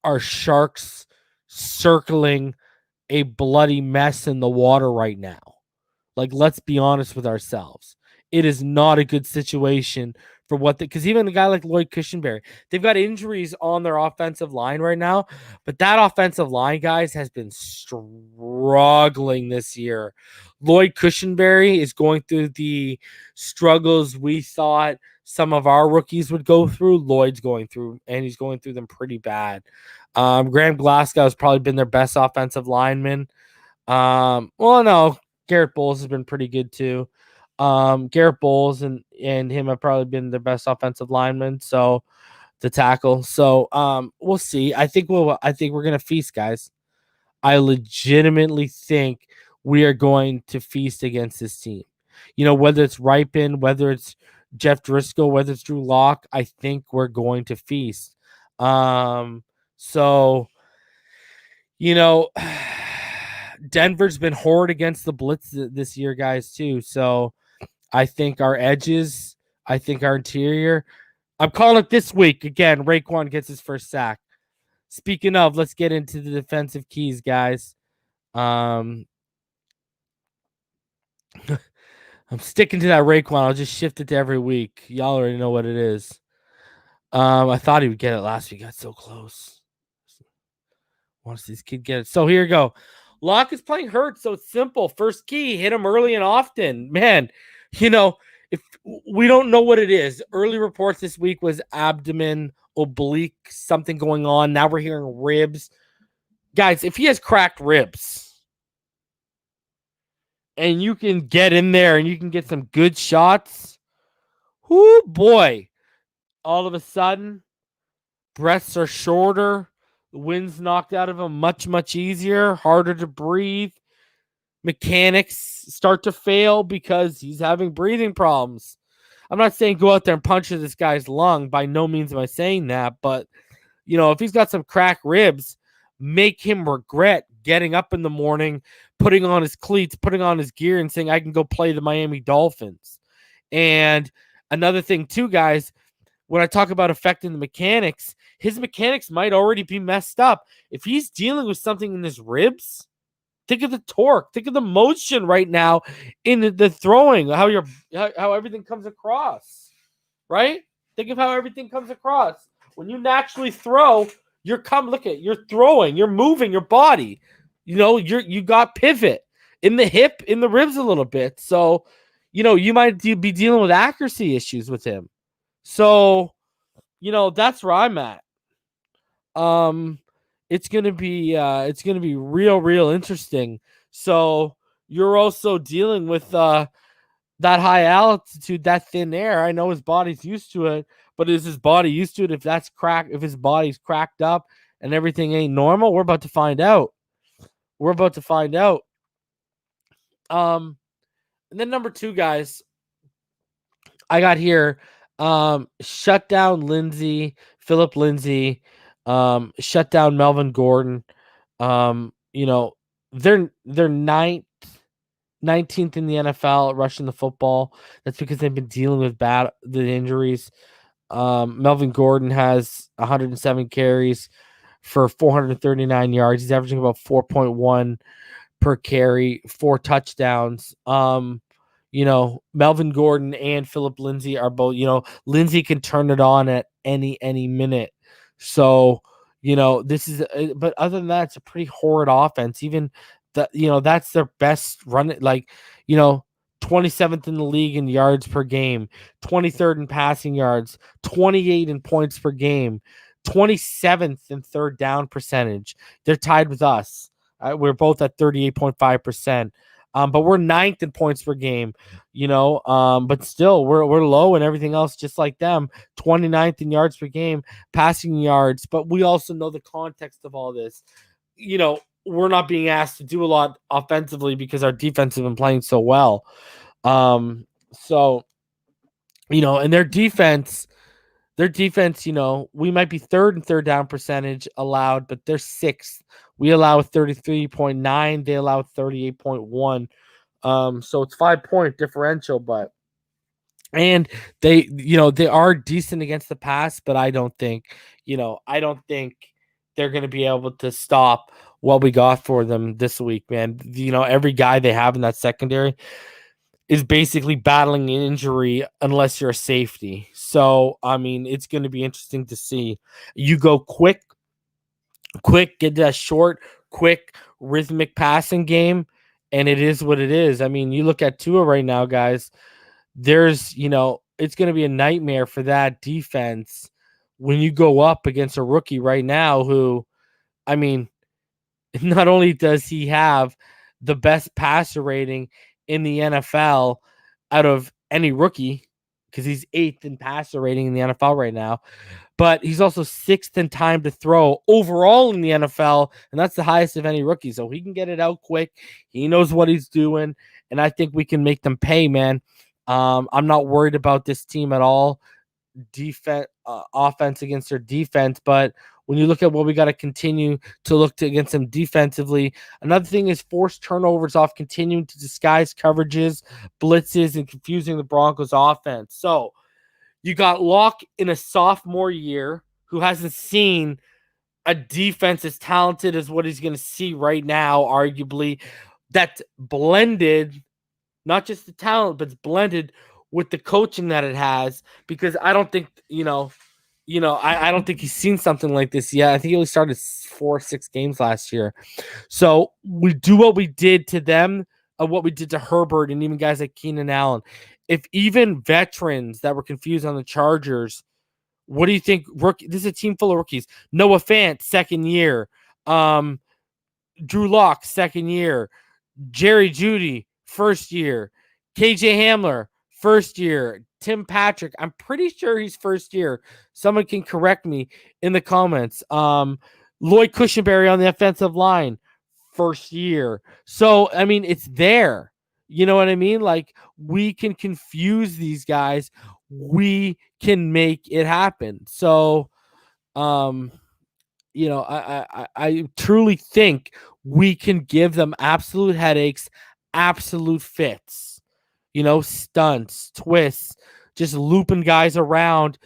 are sharks circling a bloody mess in the water right now. Like, let's be honest with ourselves. It is not a good situation for because even a guy like Lloyd Cushenberry, they've got injuries on their offensive line right now, but that offensive line, guys, has been struggling this year. Lloyd Cushenberry is going through the struggles we thought some of our rookies would go through. Lloyd's going through, and he's going through them pretty bad. Graham Glasgow has probably been their best offensive lineman. Garrett Bowles has been pretty good too. Garrett Bowles and him have probably been their best offensive linemen. So the tackle. So we'll see. I think we're gonna feast, guys. I legitimately think we are going to feast against this team. Whether it's Ripon, whether it's Jeff Driscoll, whether it's Drew Lock, I think we're going to feast. So Denver's been horrid against the blitz this year, guys, too. So I think our edges, I think our interior. I'm calling it this week. Again, Raekwon gets his first sack. Speaking of, let's get into the defensive keys, guys. I'm sticking to that Raekwon. I'll just shift it to every week. Y'all already know what it is. I thought he would get it last week. Got so close. Once this kid get it. So here you go. Locke is playing hurt, so it's simple. First key, hit him early and often. Man, if we don't know what it is. Early reports this week was abdomen, oblique, something going on. Now we're hearing ribs. Guys, if he has cracked ribs and you can get in there and you can get some good shots, whoo boy, all of a sudden, breaths are shorter. The wind's knocked out of him much, much easier, harder to breathe. Mechanics start to fail because he's having breathing problems. I'm not saying go out there and puncture this guy's lung. By no means am I saying that. But, if he's got some cracked ribs, make him regret getting up in the morning, putting on his cleats, putting on his gear, and saying, I can go play the Miami Dolphins. And another thing, too, guys, when I talk about affecting the mechanics, his mechanics might already be messed up. If he's dealing with something in his ribs, think of the torque, think of the motion right now in the throwing, how everything comes across, right? Think of how everything comes across. When you naturally throw, you're throwing, you're moving your body. You got pivot in the hip, in the ribs a little bit. So, you might be dealing with accuracy issues with him. So, that's where I'm at. It's gonna be real interesting. So you're also dealing with that high altitude, that thin air. I know his body's used to it, but is his body used to it? If his body's cracked up and everything ain't normal, we're about to find out. And then number 2, guys, I got here. Shut down Philip Lindsay, shut down Melvin Gordon. They're 19th in the NFL at rushing the football. That's because they've been dealing with the injuries. Melvin Gordon has 107 carries for 439 yards. He's averaging about 4.1 per carry, 4 touchdowns. Melvin Gordon and Philip Lindsay are both, Lindsay can turn it on at any minute. So, this is, but other than that, it's a pretty horrid offense. Even that's their best run. Like, 27th in the league in yards per game, 23rd in passing yards, 28 in points per game, 27th in third down percentage. They're tied with us. We're both at 38.5%. But we're 9th in points per game, but still we're low and everything else, just like them. 29th in yards per game, passing yards. But we also know the context of all this. We're not being asked to do a lot offensively because our defense has been playing so well. And their defense, we might be third in third down percentage allowed, but they're 6th. We allow 33.9. They allow 38.1. So it's 5-point differential, and they are decent against the pass, but I don't think they're going to be able to stop what we got for them this week, man. Every guy they have in that secondary is basically battling an injury unless you're a safety. So, it's going to be interesting to see. You go quick, get that short, quick, rhythmic passing game, and it is what it is. You look at Tua right now, guys. There's, it's going to be a nightmare for that defense when you go up against a rookie right now who, not only does he have the best passer rating in the NFL out of any rookie, because he's 8th in passer rating in the NFL right now, but he's also 6th in time to throw overall in the NFL, and that's the highest of any rookie. So he can get it out quick. He knows what he's doing, and I think we can make them pay, man. I'm not worried about this team at all. Offense against their defense, but when you look at what we got to continue to look to against them defensively, another thing is forced turnovers off continuing to disguise coverages, blitzes, and confusing the Broncos offense. So you got Locke in a sophomore year who hasn't seen a defense as talented as what he's going to see right now, arguably, that's blended, not just the talent, but it's blended with the coaching that it has, because I don't think, I don't think he's seen something like this yet. I think he only started 4 or 6 games last year. So we do what we did to them, what we did to Herbert, and even guys like Keenan Allen. If even veterans that were confused on the Chargers, what do you think? This is a team full of rookies. Noah Fant, 2nd year. Drew Lock, 2nd year. Jerry Jeudy, 1st year. KJ Hamler, 1st year. Tim Patrick, I'm pretty sure he's 1st year. Someone can correct me in the comments. Lloyd Cushenberry on the offensive line, 1st year. So, it's there. You know what I mean? Like, we can confuse these guys. We can make it happen. So, I truly think we can give them absolute headaches, absolute fits, stunts, twists, just looping guys around,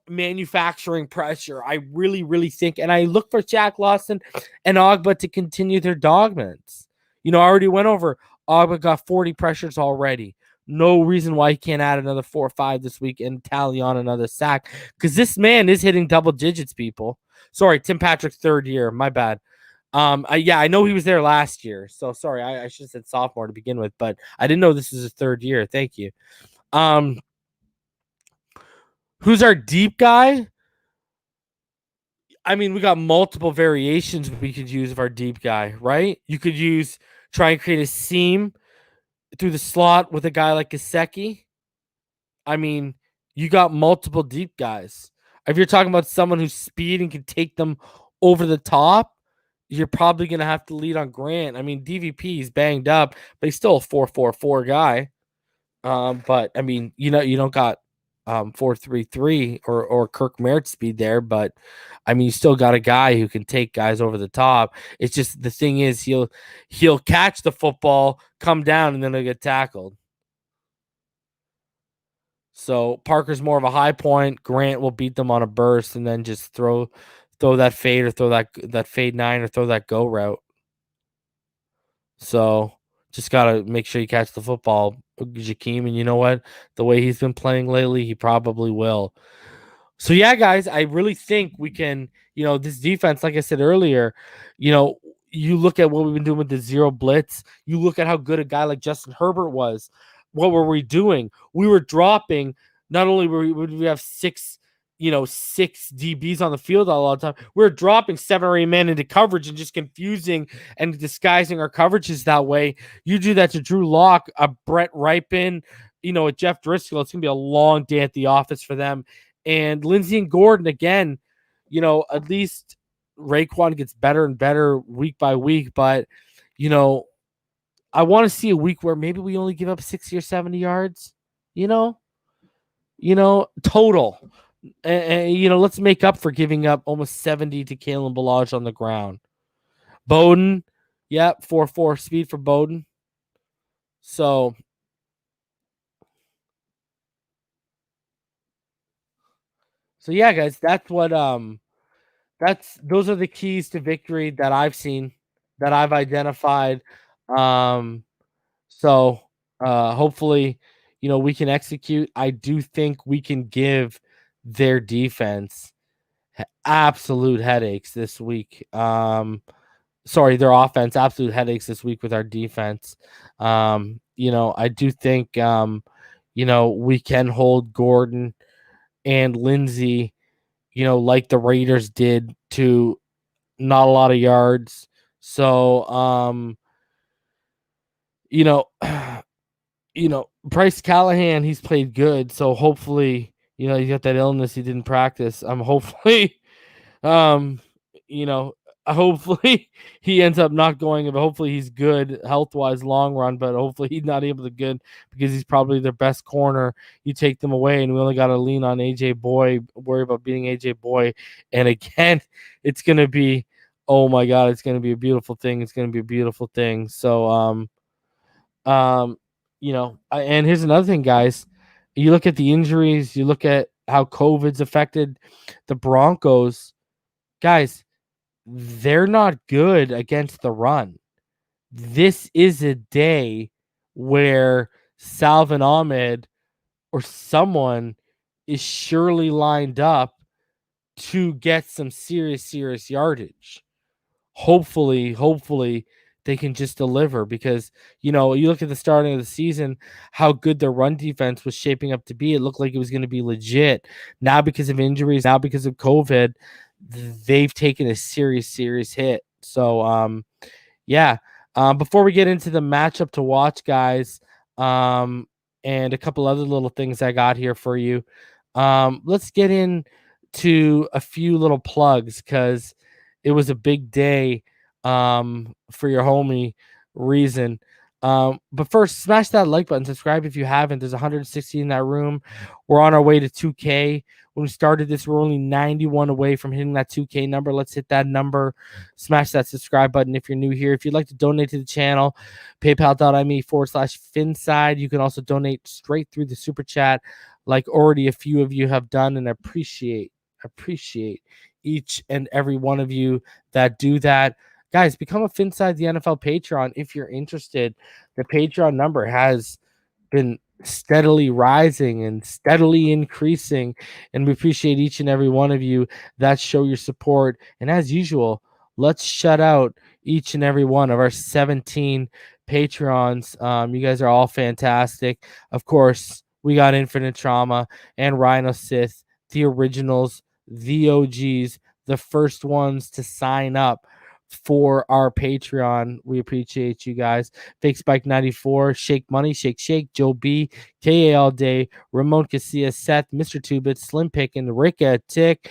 manufacturing pressure. I really, really think, and I look for Jack Lawson and Ogba to continue their dominance. I already went over, Ogba got 40 pressures already. No reason why he can't add another 4 or 5 this week and tally on another sack, because this man is hitting double digits, people. Sorry, Tim Patrick's 3rd year. My bad. I know he was there last year. So sorry, I should have said sophomore to begin with, but I didn't know this was his 3rd year. Thank you. Who's our deep guy? We got multiple variations we could use of our deep guy, right? You could try and create a seam through the slot with a guy like Gesicki. You got multiple deep guys. If you're talking about someone who's speed and can take them over the top, you're probably going to have to lead on Grant. DVP is banged up, but he's still a 4.44 guy. But you don't got 4.33 or Kirk Merritt speed there, but you still got a guy who can take guys over the top. It's just, the thing is, he'll catch the football, come down, and then he'll get tackled. So Parker's more of a high point. Grant will beat them on a burst and then just throw throw that fade or throw that fade 9 or throw that go route. So, just gotta make sure you catch the football, Jakeem, and you know what? The way he's been playing lately, he probably will. So yeah, guys, I really think we can, this defense, like I said earlier, you know, you look at what we've been doing with the zero blitz, you look at how good a guy like Justin Herbert was. What were we doing? We were dropping, not only would we have six DBs on the field all the time, we were dropping 7 or 8 men into coverage and just confusing and disguising our coverages that way. You do that to Drew Lock, a Brett Ripon, a Jeff Driscoll, it's gonna be a long day at the office for them. And Lindsey and Gordon, again, at least Raekwon gets better and better week by week. But, I want to see a week where maybe we only give up 60 or 70 yards, total. And let's make up for giving up almost 70 to Kalen Ballage on the ground. Bowden, 4.4 speed for Bowden. So yeah, guys, those are the keys to victory that I've seen, that I've identified. So hopefully, we can execute. I do think we can give their defense absolute headaches this week. Their offense absolute headaches this week with our defense. I do think we can hold Gordon and Lindsey, like the Raiders did, to not a lot of yards. So, Bryce Callahan, he's played good. So hopefully, he's got that illness. He didn't practice. Hopefully, um, you know, hopefully he ends up not going, but hopefully he's good health wise long run, but hopefully he's not able to good because he's probably their best corner. You take them away and we only got to lean on AJ Boy, worry about beating AJ Boy. And again, it's going to be, oh my God, it's going to be a beautiful thing. It's going to be a beautiful thing. So, and here's another thing, guys. You look at the injuries, you look at how COVID's affected the Broncos, guys. They're not good against the run. This is a day where Salvin Ahmed or someone is surely lined up to get some serious yardage. Hopefully they can just deliver, because you look at the starting of the season, how good their run defense was shaping up to be. It looked like it was going to be legit. Now, because of injuries, now because of COVID, they've taken a serious hit. So before we get into the matchup to watch, guys, and a couple other little things I got here for you, let's get into a few little plugs, because it was a big day for your homie Reason. But first, smash that like button, subscribe if you haven't. There's 160 in that room. We're on our way to 2K. When we started this, we're only 91 away from hitting that 2K number. Let's hit that number. Smash that subscribe button if you're new here. If you'd like to donate to the channel, paypal.me/Finside. You can also donate straight through the super chat, like already a few of you have done, and I appreciate each and every one of you that do that. Guys, become a Finside the NFL Patreon if you're interested. The Patreon number has been steadily rising and steadily increasing, and we appreciate each and every one of you that show your support. And as usual, let's shout out each and every one of our 17 Patreons. You guys are all fantastic. Of course, we got Infinite Trauma and Rhino Sith, the originals, the OGs, the first ones to sign up for our Patreon. We appreciate you guys. Fake Spike 94, Shake Money, Shake, Joe B, KA All Day, Ramon Casilla, Seth, Mr. Two-Bit, Slim Pickin', Ricka, Tick,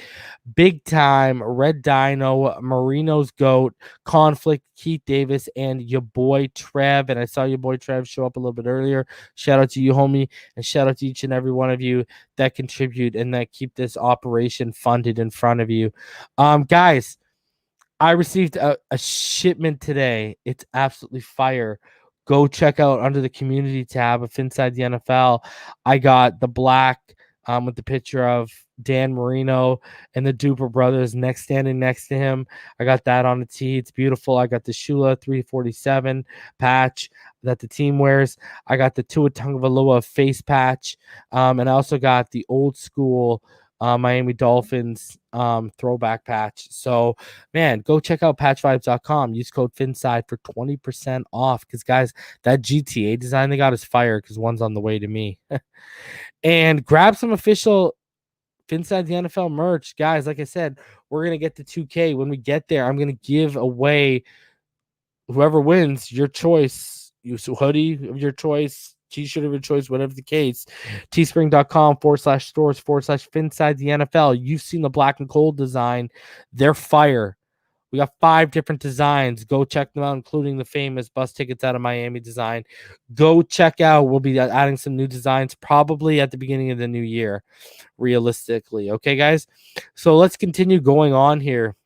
Big Time, Red Dino, Marino's Goat, Conflict, Keith Davis, and your boy Trev. And I saw your boy Trev show up a little bit earlier. Shout out to you, homie, and shout out to each and every one of you that contribute and that keep this operation funded in front of you. Guys, I received a shipment today. It's absolutely fire. Go check out under the community tab of Inside the NFL. I got the black with the picture of Dan Marino and the Duper brothers standing next to him. I got that on the tee. It's beautiful. I got the Shula 347 patch that the team wears. I got the Tua Tagovailoa face patch. And I also got the old school Miami Dolphins throwback patch. So, man, go check out patchvibes.com. Use code FINSIDE for 20% off. Because, guys, that GTA design they got is fire because one's on the way to me. And grab some official Inside the NFL merch. Guys, like I said, we're going to get to 2K. When we get there, I'm going to give away whoever wins your choice. Use a hoodie of your choice, t-shirt of your choice, whatever the case. teespring.com/stores/Finside the NFL. You've seen the black and gold design. They're fire. We got 5 different designs. Go check them out, including the famous bus tickets out of Miami design. Go check out. We'll be adding some new designs probably at the beginning of the new year, realistically. Okay, guys? So let's continue going on here.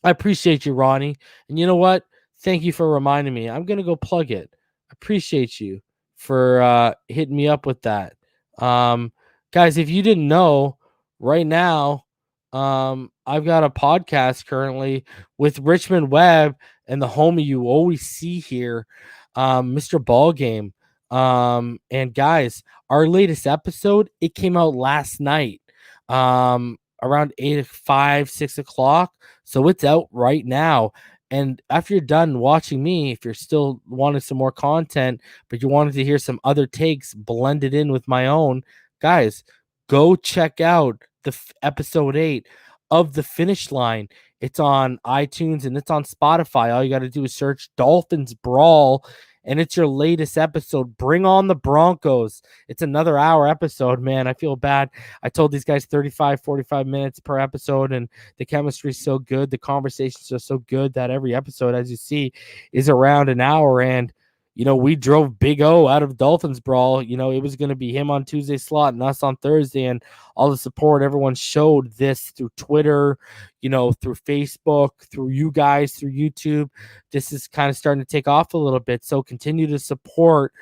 I appreciate you, Ronnie. And you know what? Thank you for reminding me. I'm going to go plug it. I appreciate you for hitting me up with that. Guys, if you didn't know, right now, I've got a podcast currently with Richmond Webb and the homie you always see here, Mr. Ballgame. And guys, our latest episode, it came out last night, around 6 o'clock. So it's out right now. And after you're done watching me, if you're still wanting some more content, but you wanted to hear some other takes blended in with my own, guys, go check out the episode 8 of The Finish Line. It's on iTunes and it's on Spotify. All you got to do is search Dolphins Brawl, and it's your latest episode. Bring on the Broncos. It's another hour episode, man. I feel bad. I told these guys 35, 45 minutes per episode, and the chemistry is so good. The conversations are so good that every episode, as you see, is around an hour. And we drove Big O out of Dolphins Brawl. It was going to be him on Tuesday slot and us on Thursday, and all the support everyone showed this through Twitter, through Facebook, through you guys, through YouTube. This is kind of starting to take off a little bit. So continue to support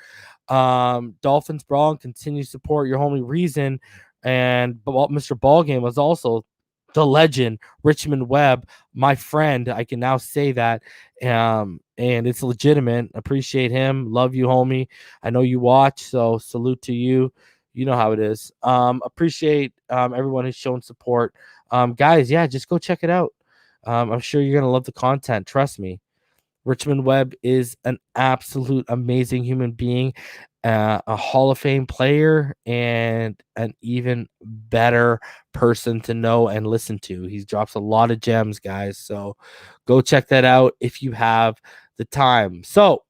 Dolphins Brawl and continue to support your homie Reason. And Mr. Ballgame was also the legend, Richmond Webb, my friend. I can now say that. And it's legitimate. Appreciate him. Love you, homie. I know you watch, so salute to you. You know how it is. Appreciate everyone who's shown support. Guys, yeah, just go check it out. I'm sure you're going to love the content. Trust me. Richmond Webb is an absolute amazing human being, a Hall of Fame player, and an even better person to know and listen to. He drops a lot of gems, guys. So go check that out if you have the time. So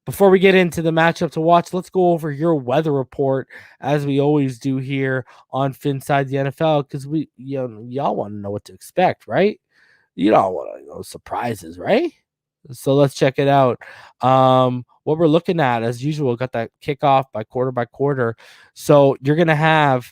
before we get into the matchup to watch, let's go over your weather report as we always do here on Finside the NFL, because y'all want to know what to expect, right? You don't want to know surprises, right? So let's check it out. What we're looking at, as usual, got that kickoff by quarter. So you're going to have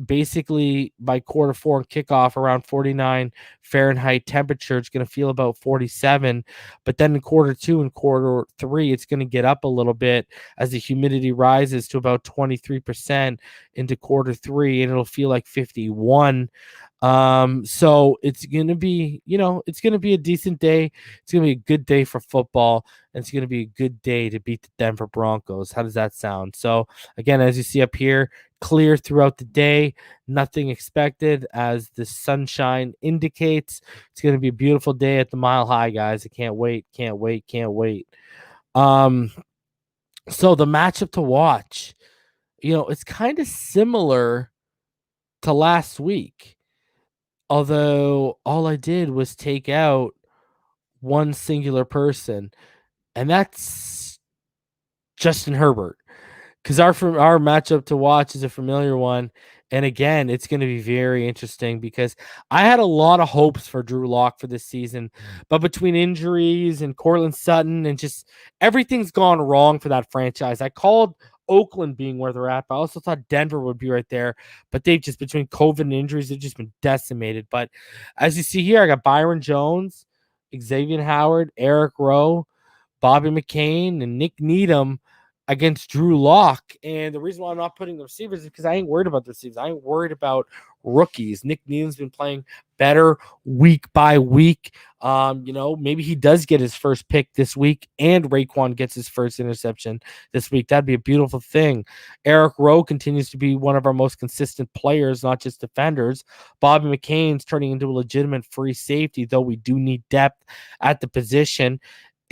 basically by quarter 4 kickoff around 49 Fahrenheit temperature. It's going to feel about 47. But then in quarter 2 and quarter 3, it's going to get up a little bit as the humidity rises to about 23% into quarter 3, and it'll feel like 51. So it's going to be, it's going to be a decent day. It's going to be a good day for football, and it's going to be a good day to beat the Denver Broncos. How does that sound? So again, as you see up here, clear throughout the day, nothing expected as the sunshine indicates. It's going to be a beautiful day at the Mile High, guys. I can't wait. So the matchup to watch, it's kind of similar to last week. Although all I did was take out one singular person, and that's Justin Herbert. Because our matchup to watch is a familiar one. And again, it's going to be very interesting because I had a lot of hopes for Drew Lock for this season. But between injuries and Cortland Sutton and just everything's gone wrong for that franchise. I called Oakland being where they're at, but I also thought Denver would be right there. But they've just, between COVID and injuries, they've just been decimated. But as you see here, I got Byron Jones, Xavier Howard, Eric Rowe, Bobby McCain, and Nick Needham against Drew Lock. And the reason why I'm not putting the receivers is because I ain't worried about the receivers. I ain't worried about rookies. Nick Nealon's been playing better week by week. Maybe he does get his first pick this week and Raekwon gets his first interception this week. That'd be a beautiful thing. Eric Rowe continues to be one of our most consistent players, not just defenders. Bobby McCain's turning into a legitimate free safety, though we do need depth at the position.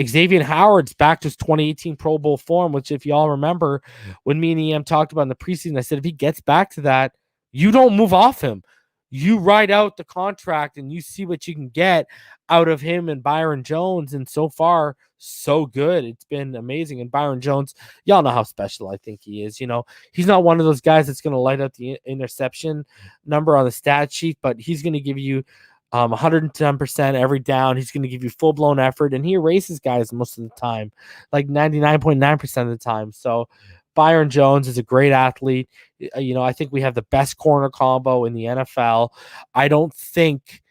Xavier Howard's back to his 2018 Pro Bowl form, which, if y'all remember, when me and EM talked about in the preseason, I said if he gets back to that, you don't move off him. You ride out the contract and you see what you can get out of him and Byron Jones. And so far, so good. It's been amazing. And Byron Jones, y'all know how special I think he is. He's not one of those guys that's going to light up the interception number on the stat sheet, but he's going to give you 110% every down. He's going to give you full-blown effort, and he erases guys most of the time, like 99.9% of the time. So Byron Jones is a great athlete. I think we have the best corner combo in the NFL. I don't think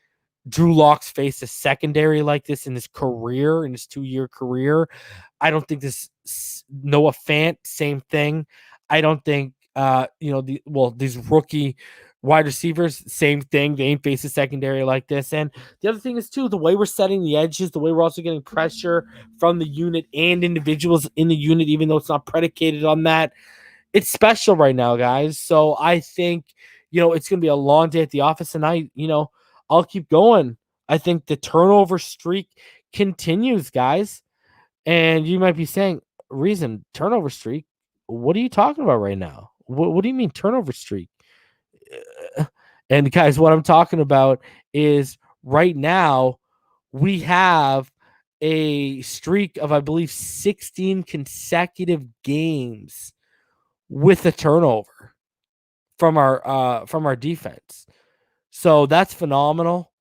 Drew Lock's faced a secondary like this in his career, in his 2-year career. I don't think this Noah Fant, same thing. I don't think these rookie wide receivers, same thing. They ain't faced a secondary like this. And the other thing is too, the way we're setting the edges, the way we're also getting pressure from the unit and individuals in the unit, even though it's not predicated on that. It's special right now, guys. So I think, it's going to be a long day at the office, and I'll keep going. I think the turnover streak continues, guys. And you might be saying, reason turnover streak? What are you talking about right now? What do you mean turnover streak? And guys, what I'm talking about is right now we have a streak of, I believe, 16 consecutive games with a turnover from our defense. So that's phenomenal.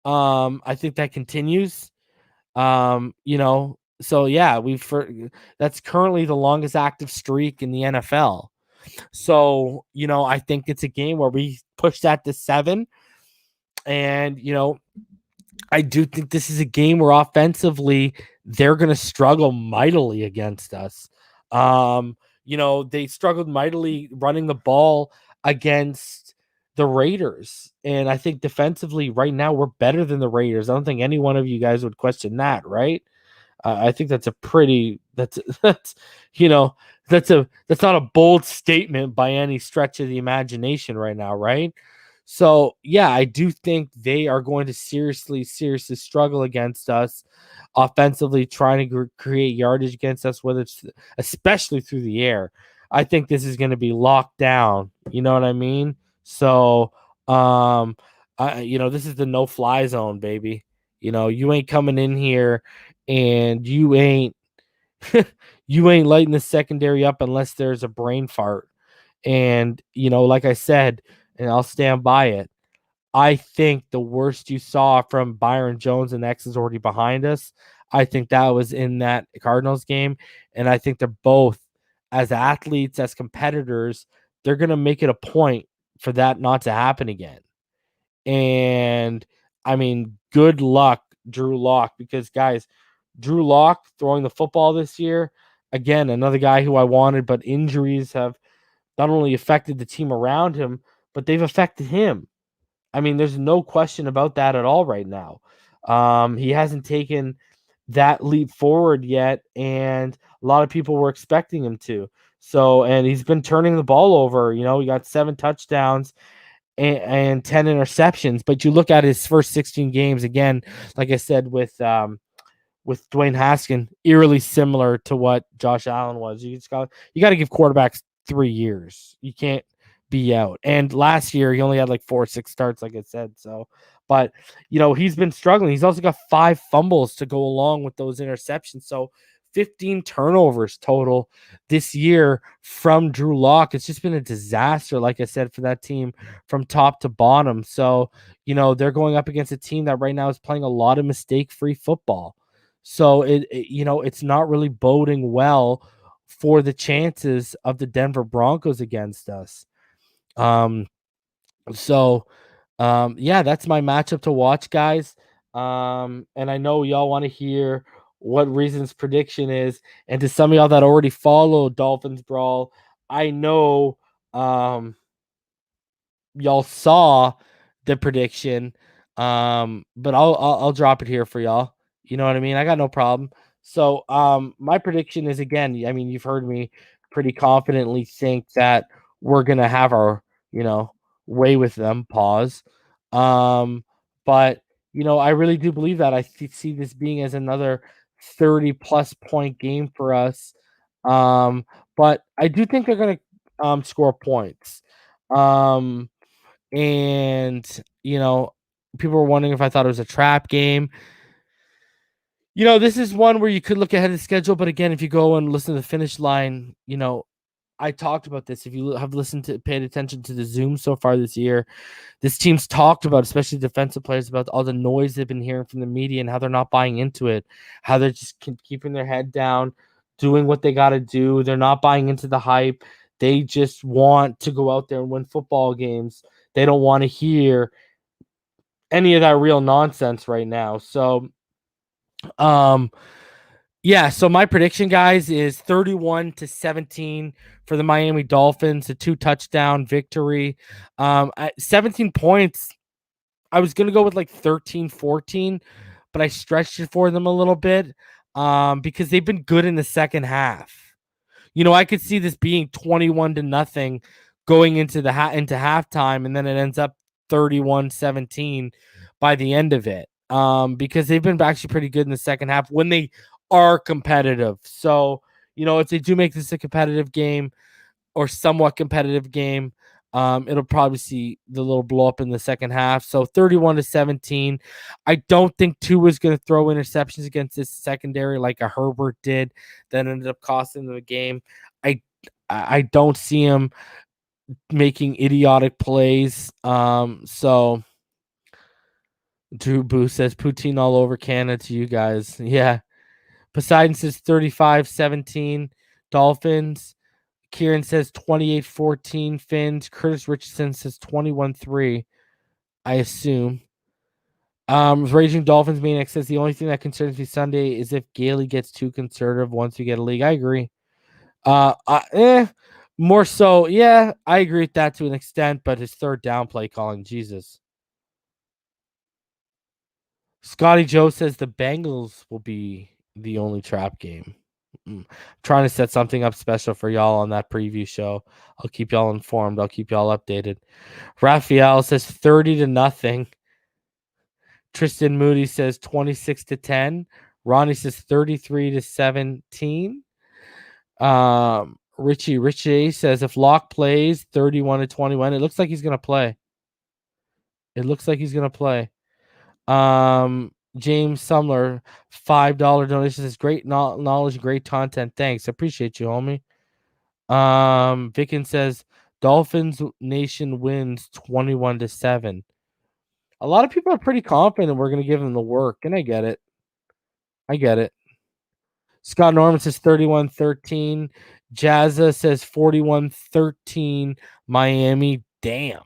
I think that continues. So yeah, that's currently the longest active streak in the NFL. So, I think it's a game where we push that to 7. And, I do think this is a game where offensively they're going to struggle mightily against us. They struggled mightily running the ball against the Raiders. And I think defensively right now we're better than the Raiders. I don't think any one of you guys would question that, right? I think that's that's not a bold statement by any stretch of the imagination right now, right? So yeah, I do think they are going to seriously struggle against us offensively, trying to create yardage against us, whether it's especially through the air. I think this is going to be locked down. You know what I mean? So, this is the no-fly zone, baby. You ain't coming in here and you ain't lighting the secondary up unless there's a brain fart. And like I said, and I'll stand by it, I think the worst you saw from Byron Jones and X is already behind us. I think that was in that Cardinals game, and I think they're both, as athletes, as competitors, they're going to make it a point for that not to happen again. And I mean, good luck, Drew Lock, because guys, Drew Lock throwing the football this year, again, another guy who I wanted, but injuries have not only affected the team around him, but they've affected him. I mean, there's no question about that at all right now. He hasn't taken that leap forward yet, and a lot of people were expecting him to. So, and he's been turning the ball over. He got 7 touchdowns and 10 interceptions. But you look at his first 16 games, again, like I said, with Dwayne Haskins, eerily similar to what Josh Allen was. You got to give quarterbacks 3 years. You can't be out. And last year he only had like 4 or 6 starts, like I said. So, but he's been struggling. He's also got 5 fumbles to go along with those interceptions. So 15 turnovers total this year from Drew Lock. It's just been a disaster, like I said, for that team from top to bottom. So, they're going up against a team that right now is playing a lot of mistake-free football. So it's not really boding well for the chances of the Denver Broncos against us. Yeah, that's my matchup to watch, guys. And I know y'all want to hear what Reason's prediction is. And to some of y'all that already follow Dolphins Brawl, I know y'all saw the prediction. But I'll drop it here for y'all. You know what I mean? I got no problem. So my prediction is, again, I mean, you've heard me pretty confidently think that we're gonna have our, way with them. Pause. But I really do believe that. I see this being as another 30 plus point game for us. But I do think they're gonna score points. Um and people were wondering if I thought it was a trap game. This is one where you could look ahead of the schedule, but again, if you go and listen to the finish line, I talked about this. If you have paid attention to the Zoom so far this year, this team's talked about, especially defensive players, about all the noise they've been hearing from the media and how they're not buying into it, how they're just keeping their head down, doing what they got to do. They're not buying into the hype. They just want to go out there and win football games. They don't want to hear any of that real nonsense right now. So, yeah. So my prediction, guys, is 31-17 for the Miami Dolphins, a 2-touchdown victory. At 17 points, I was gonna go with like 13-14, but I stretched it for them a little bit, because they've been good in the second half. I could see this being 21-0 going into into halftime, and then it ends up 31-17 by the end of it. Because they've been actually pretty good in the second half when they are competitive. So, if they do make this a competitive game or somewhat competitive game, it'll probably see the little blow up in the second half. So 31-17. I don't think Tua is going to throw interceptions against this secondary like a Herbert did that ended up costing them the game. I don't see him making idiotic plays. So Drew Boo says poutine all over Canada to you guys. Yeah. Poseidon says 35-17 Dolphins. Kieran says 28-14 Fins. Curtis Richardson says 21-3, I assume. Raging Dolphins Maniac says the only thing that concerns me Sunday is if Gailey gets too conservative once we get a league. I agree. More so, yeah, I agree with that to an extent, but his third down play calling, Jesus. Scotty Joe says the Bengals will be the only trap game. Trying to set something up special for y'all on that preview show. I'll keep y'all informed. I'll keep y'all updated. Raphael says 30-0. Tristan Moody says 26-10. Ronnie says 33-17. Richie says if Locke plays 31-21, it looks like he's gonna play. James Sumler, $5 donation says great knowledge, great content. Thanks. I appreciate you, homie. Vicken says Dolphins Nation wins 21-7. A lot of people are pretty confident we're gonna give them the work, and I get it. Scott Norman says 31-13. Jazza says 41-13. Miami. Damn.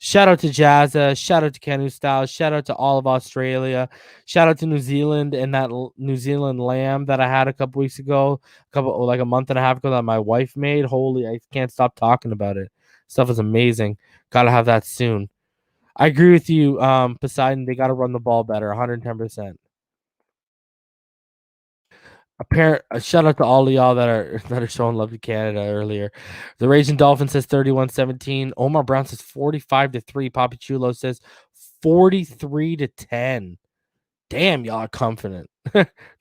Shout out to Jazza. Shout out to Canu Styles. Shout out to all of Australia. Shout out to New Zealand and that New Zealand lamb that I had a couple weeks ago, like a month and a half ago that my wife made. Holy, I can't stop talking about it. Stuff is amazing. Gotta have that soon. I agree with you, Poseidon. They gotta run the ball better, 110%. A shout out to all of y'all that are showing love to Canada earlier. The Raging Dolphin says 31-17. Omar Brown says 45-3. Papi Chulo says 43-10. Damn, y'all are confident.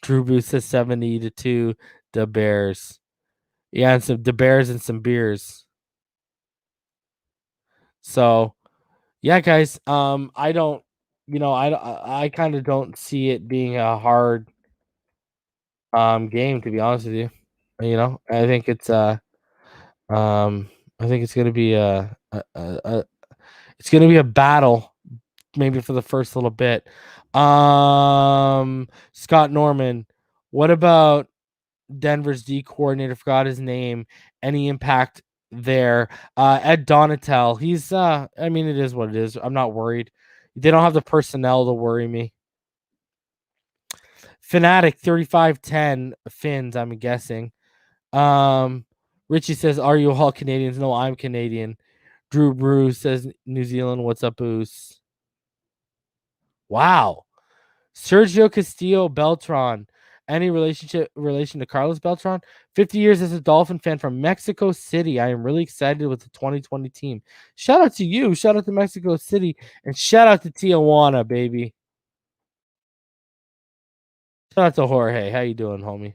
Drew Booth says 70-2. The Bears. Yeah, and the Bears and some beers. So, yeah, guys. I don't, I kind of don't see it being a hard game, to be honest with you. I think it's I think it's gonna be it's gonna be a battle, maybe for the first little bit. Scott Norman, what about Denver's D coordinator? Forgot his name. Any impact there? Ed Donatel. He's I mean, it is what it is. I'm not worried. They don't have the personnel to worry me. Fanatic 3510 Finns, I'm guessing. Richie says, "Are you all Canadians?" No, I'm Canadian. Drew Bruce says, "New Zealand, what's up, Boos?" Wow. Sergio Castillo Beltran. Any relation to Carlos Beltran? 50 years as a Dolphin fan from Mexico City. I am really excited with the 2020 team. Shout out to you. Shout out to Mexico City. And shout out to Tijuana, baby. Shout out to Jorge. How you doing, homie?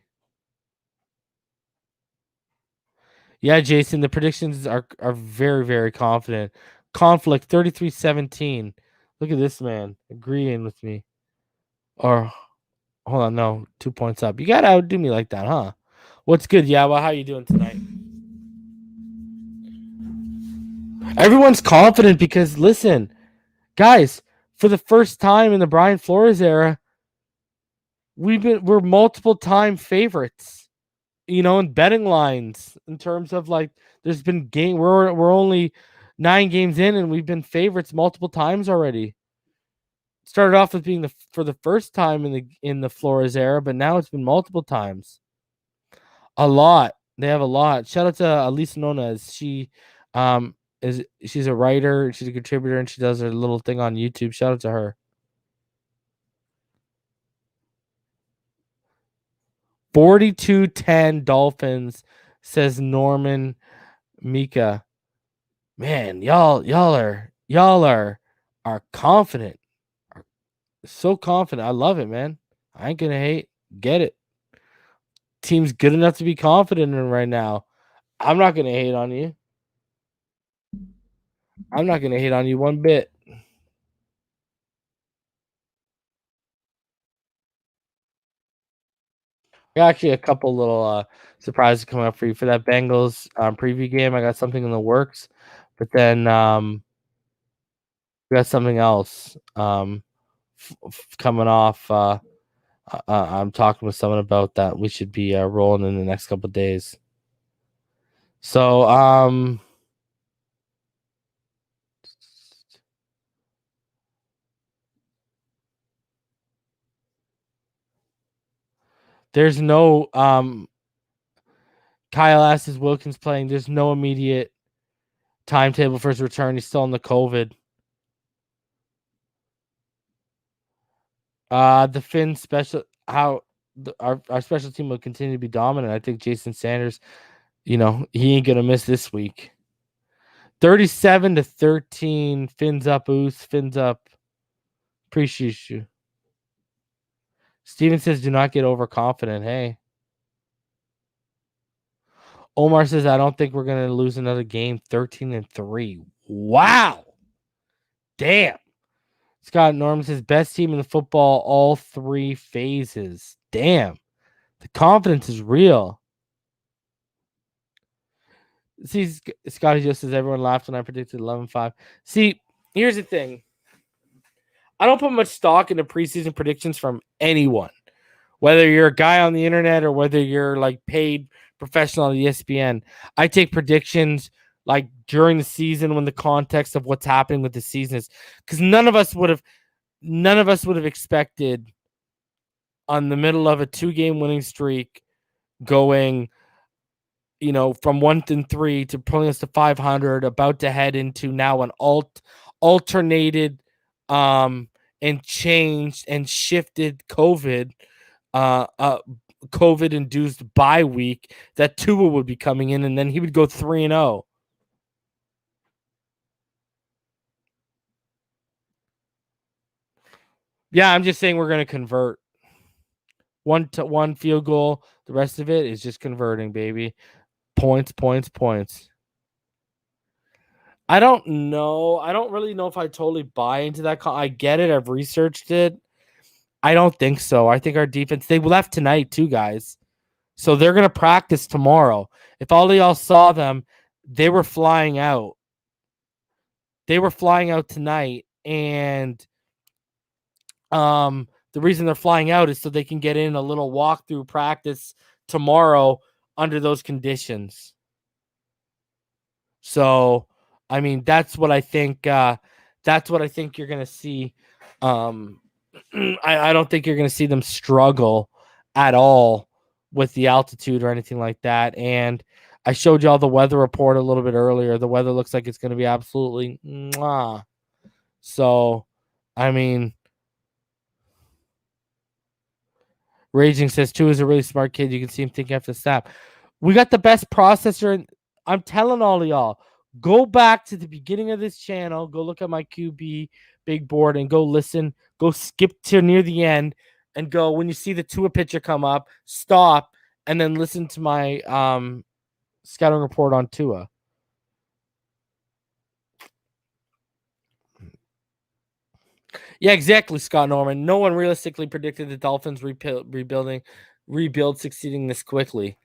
Yeah, Jason, the predictions are very, very confident. Conflict 33-17. Look at this man agreeing with me. Or hold on, no, 2 points up. You gotta outdo me like that, huh? What's good, Yawa? How you doing tonight? Everyone's confident because listen, guys, for the first time in the Brian Flores era, we're multiple time favorites. In betting lines in terms of like there's been we're only 9 games in and we've been favorites multiple times already. Started off with being for the first time in the Flores era, but now it's been multiple times. A lot. They have a lot. Shout out to Elisa Nunez. She's a writer, she's a contributor, and she does her little thing on YouTube. Shout out to her. 42-10 Dolphins, says Norman Mika. Man, y'all are confident. Are so confident. I love it, man. I ain't gonna hate. Get it. Team's good enough to be confident in right now. I'm not gonna hate on you. I'm not gonna hate on you one bit. I got actually a couple little surprises coming up for you for that Bengals preview game. I got something in the works, but then we got something else coming off. I'm talking with someone about that. We should be rolling in the next couple of days. So there's no Kyle asks, is Wilkins playing? There's no immediate timetable for his return. He's still in the COVID. The Finn special our special team will continue to be dominant. I think Jason Sanders, he ain't gonna miss this week. 37-13. Fins up, Oos. Fins up. Appreciate you. Steven says, do not get overconfident. Hey. Omar says, I don't think we're gonna lose another game. 13-3. Wow. Damn. Scott Norman says, best team in the football, all 3 phases. Damn. The confidence is real. See, Scotty just says, everyone laughed when I predicted 11-5. See, here's the thing. I don't put much stock into preseason predictions from anyone, whether you're a guy on the internet or whether you're like paid professional on ESPN. I take predictions like during the season when the context of what's happening with the season is, because none of us would have expected on the middle of a 2-game winning streak going, from 1-3 to pulling us to 500, about to head into now an alternated and changed and shifted COVID induced bye week that Tua would be coming in, and then he would go 3-0. Yeah, I'm just saying we're going to convert. One field goal. The rest of it is just converting, baby. Points. I don't know. I don't really know if I totally buy into that. I get it. I've researched it. I don't think so. I think our defense, they left tonight too, guys. So they're going to practice tomorrow. If all of y'all saw them, they were flying out. They were flying out tonight. And the reason they're flying out is so they can get in a little walkthrough practice tomorrow under those conditions. So, I mean, that's what I think. That's what I think you're going to see I don't think you're going to see them struggle at all with the altitude or anything like that. And I showed y'all the weather report a little bit earlier. The weather looks like it's going to be absolutely mwah. So, I mean, Raging says Tua is a really smart kid. You can see him thinking after the snap. We got the best processor. And I'm telling all of y'all, go back to the beginning of this channel. Go look at my QB big board and go listen. Go skip to near the end and go when you see the Tua picture come up, stop and then listen to my scouting report on Tua. Yeah, exactly, Scott Norman. No one realistically predicted the Dolphins rebuild succeeding this quickly.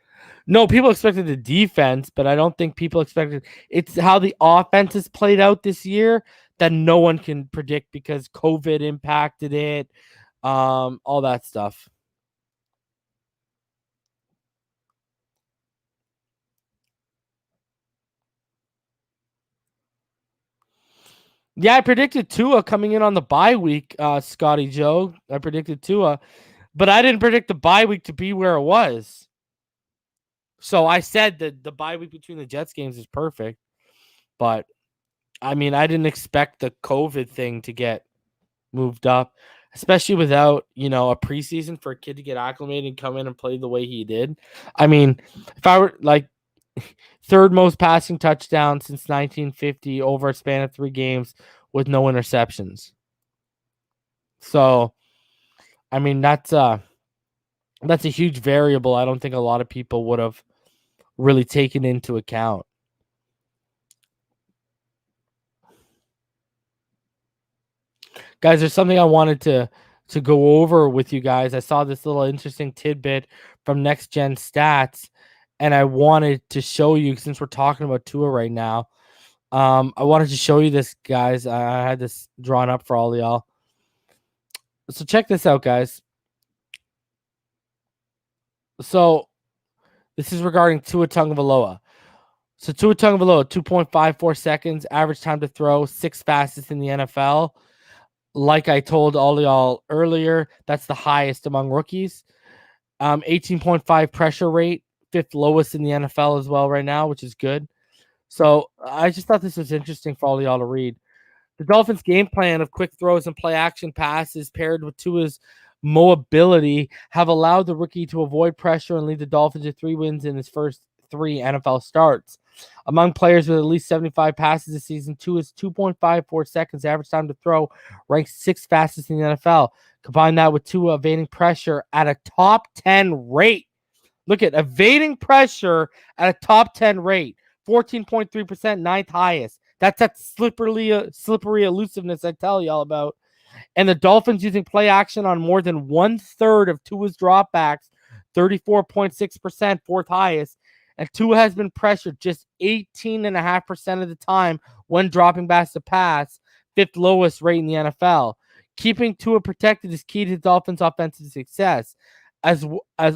No, people expected the defense, but I don't think people expected it's how the offense has played out this year that no one can predict because COVID impacted it, all that stuff. Yeah, I predicted Tua coming in on the bye week, Scotty Joe. I predicted Tua, but I didn't predict the bye week to be where it was. So I said that the bye week between the Jets games is perfect, but I mean, I didn't expect the COVID thing to get moved up, especially without, a preseason for a kid to get acclimated and come in and play the way he did. I mean, if I were like third most passing touchdown since 1950 over a span of 3 games with no interceptions. So, I mean, that's a huge variable. I don't think a lot of people would have really taken into account. Guys, there's something I wanted to go over with you guys. I saw this little interesting tidbit from Next Gen Stats, and I wanted to show you since we're talking about Tua right now. I wanted to show you this, guys. I had this drawn up for all of y'all. So check this out, guys. So this is regarding Tua Tagovailoa. So Tua Tagovailoa, 2.54 seconds, average time to throw, 6th fastest in the NFL. Like I told all y'all earlier, that's the highest among rookies. 18.5 pressure rate, 5th lowest in the NFL as well right now, which is good. So I just thought this was interesting for all y'all to read. The Dolphins' game plan of quick throws and play action passes paired with Tua's mobility have allowed the rookie to avoid pressure and lead the Dolphins to 3 wins in his first 3 NFL starts. Among players with at least 75 passes this season, Tua's 2.54 seconds average time to throw ranks 6th fastest in the NFL. Combine that with Tua evading pressure at a top 10 rate. Look at evading pressure at a top 10 rate. 14.3%, 9th highest. That's that slippery elusiveness I tell y'all about. And the Dolphins using play action on more than 1/3 of Tua's dropbacks, 34.6%, 4th highest. And Tua has been pressured just 18.5% of the time when dropping back to pass, 5th lowest rate in the NFL. Keeping Tua protected is key to the Dolphins' offensive success. As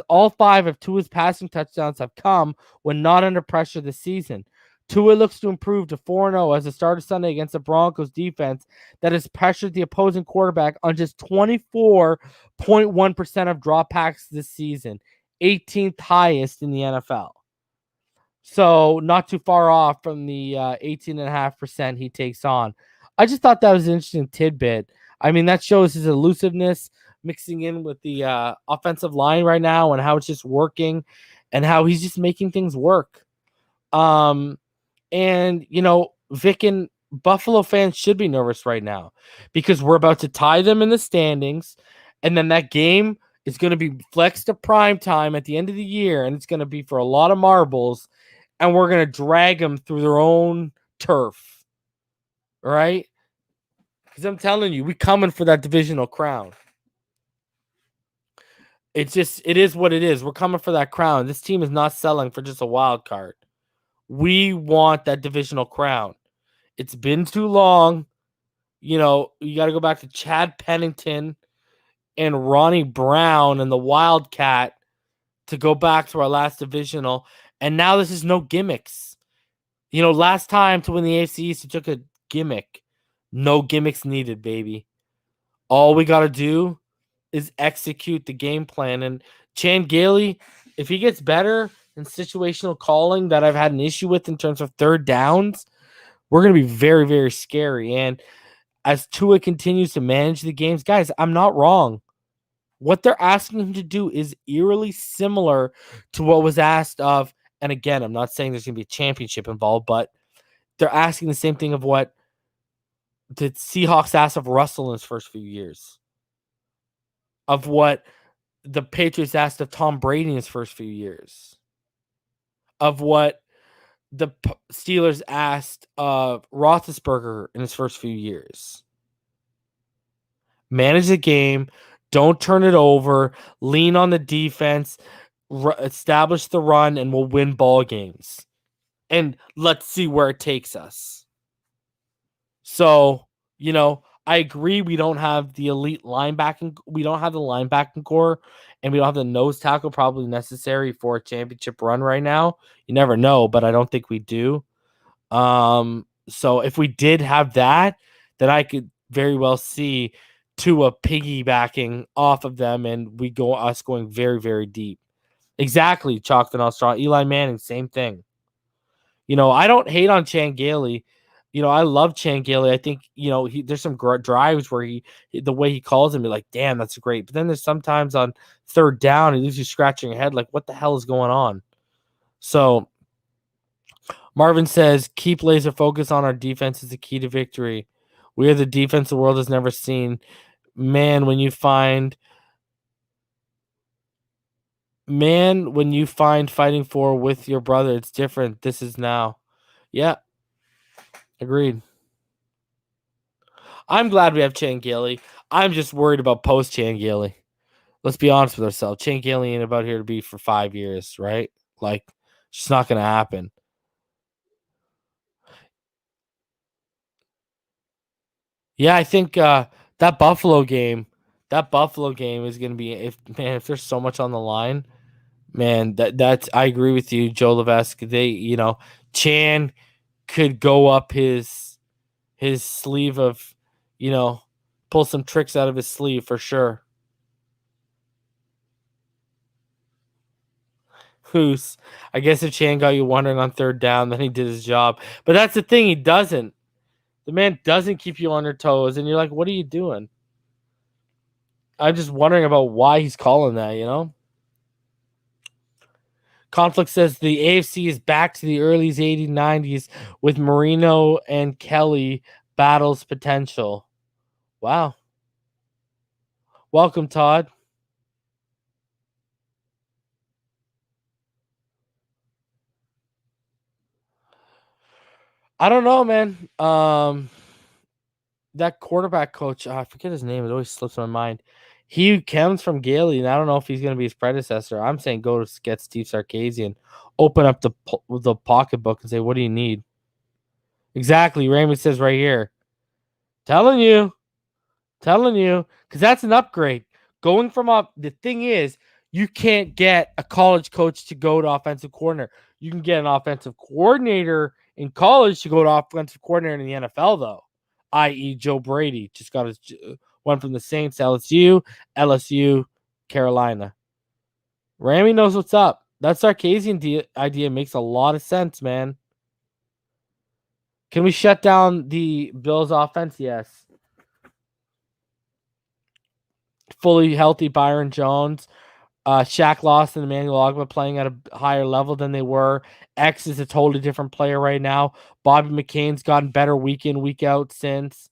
all 5 of Tua's passing touchdowns have come when not under pressure this season. Tua looks to improve to 4-0 as a starter Sunday against the Broncos defense that has pressured the opposing quarterback on just 24.1% of dropbacks this season, 18th highest in the NFL. So not too far off from the 18.5% he takes on. I just thought that was an interesting tidbit. I mean, that shows his elusiveness mixing in with the offensive line right now and how it's just working and how he's just making things work. And, Vic and Buffalo fans should be nervous right now because we're about to tie them in the standings. And then that game is going to be flexed to prime time at the end of the year. And it's going to be for a lot of marbles. And we're going to drag them through their own turf. All right? Because I'm telling you, we're coming for that divisional crown. It is what it is. We're coming for that crown. This team is not selling for just a wild card. We want that divisional crown. It's been too long. You got to go back to Chad Pennington and Ronnie Brown and the Wildcat to go back to our last divisional. And now this is no gimmicks. Last time to win the AFC East, it took a gimmick. No gimmicks needed, baby. All we got to do is execute the game plan. And Chan Gailey, if he gets better in situational calling that I've had an issue with in terms of third downs, we're going to be very, very scary. And as Tua continues to manage the games, guys, I'm not wrong. What they're asking him to do is eerily similar to what was asked of, and again, I'm not saying there's going to be a championship involved, but they're asking the same thing of what the Seahawks asked of Russell in his first few years, of what the Patriots asked of Tom Brady in his first few years, of what the Steelers asked of Roethlisberger in his first few years. Manage the game. Don't turn it over. Lean on the defense. Establish the run, and we'll win ball games. And let's see where it takes us. So, I agree we don't have the elite linebacking. We don't have the linebacking core, and we don't have the nose tackle probably necessary for a championship run right now. You never know, but I don't think we do. So if we did have that, then I could very well see Tua piggybacking off of them, and us going very, very deep. Exactly, Chalked and Australia. Eli Manning, same thing. I don't hate on Chan Gailey. I love Chan Gailey. I think, there's some drives where the way he calls him, you're like, damn, that's great. But then there's sometimes on third down, he leaves you scratching your head like, what the hell is going on? So Marvin says, keep laser focus on our defense is the key to victory. We are the defense the world has never seen. Man, when you find fighting for with your brother, it's different. This is now. Yeah. Agreed. I'm glad we have Chan Gailey. I'm just worried about post Chan Gailey. Let's be honest with ourselves. Chan Gailey ain't about here to be for 5 years, right? Like, it's just not going to happen. Yeah, I think that Buffalo game is going to be if there's so much on the line, man, that's I agree with you, Joe Levesque. They, Chan could go up his sleeve of, pull some tricks out of his sleeve for sure. Who's, I guess if Chan got you wondering on third down, then he did his job. But that's the thing, he doesn't. The man doesn't keep you on your toes, and you're like, what are you doing? I'm just wondering about why he's calling that, Conflict says the AFC is back to the early 80s, 90s with Marino and Kelly battles potential. Wow. Welcome, Todd. I don't know, man. That quarterback coach, I forget his name. It always slips my mind. He comes from Gailey, and I don't know if he's going to be his predecessor. I'm saying go to get Steve Sarkisian, open up the pocketbook and say, what do you need? Exactly. Raymond says right here. Telling you. Because that's an upgrade. Going from the thing is, you can't get a college coach to go to offensive coordinator. You can get an offensive coordinator in college to go to offensive coordinator in the NFL, though, i.e. Joe Brady. Just got his one from the Saints, LSU, Carolina. Ramy knows what's up. That Sarkisian idea makes a lot of sense, man. Can we shut down the Bills offense? Yes. Fully healthy Byron Jones. Shaq Lawson and Emmanuel Ogbah playing at a higher level than they were. X is a totally different player right now. Bobby McCain's gotten better week in, week out since.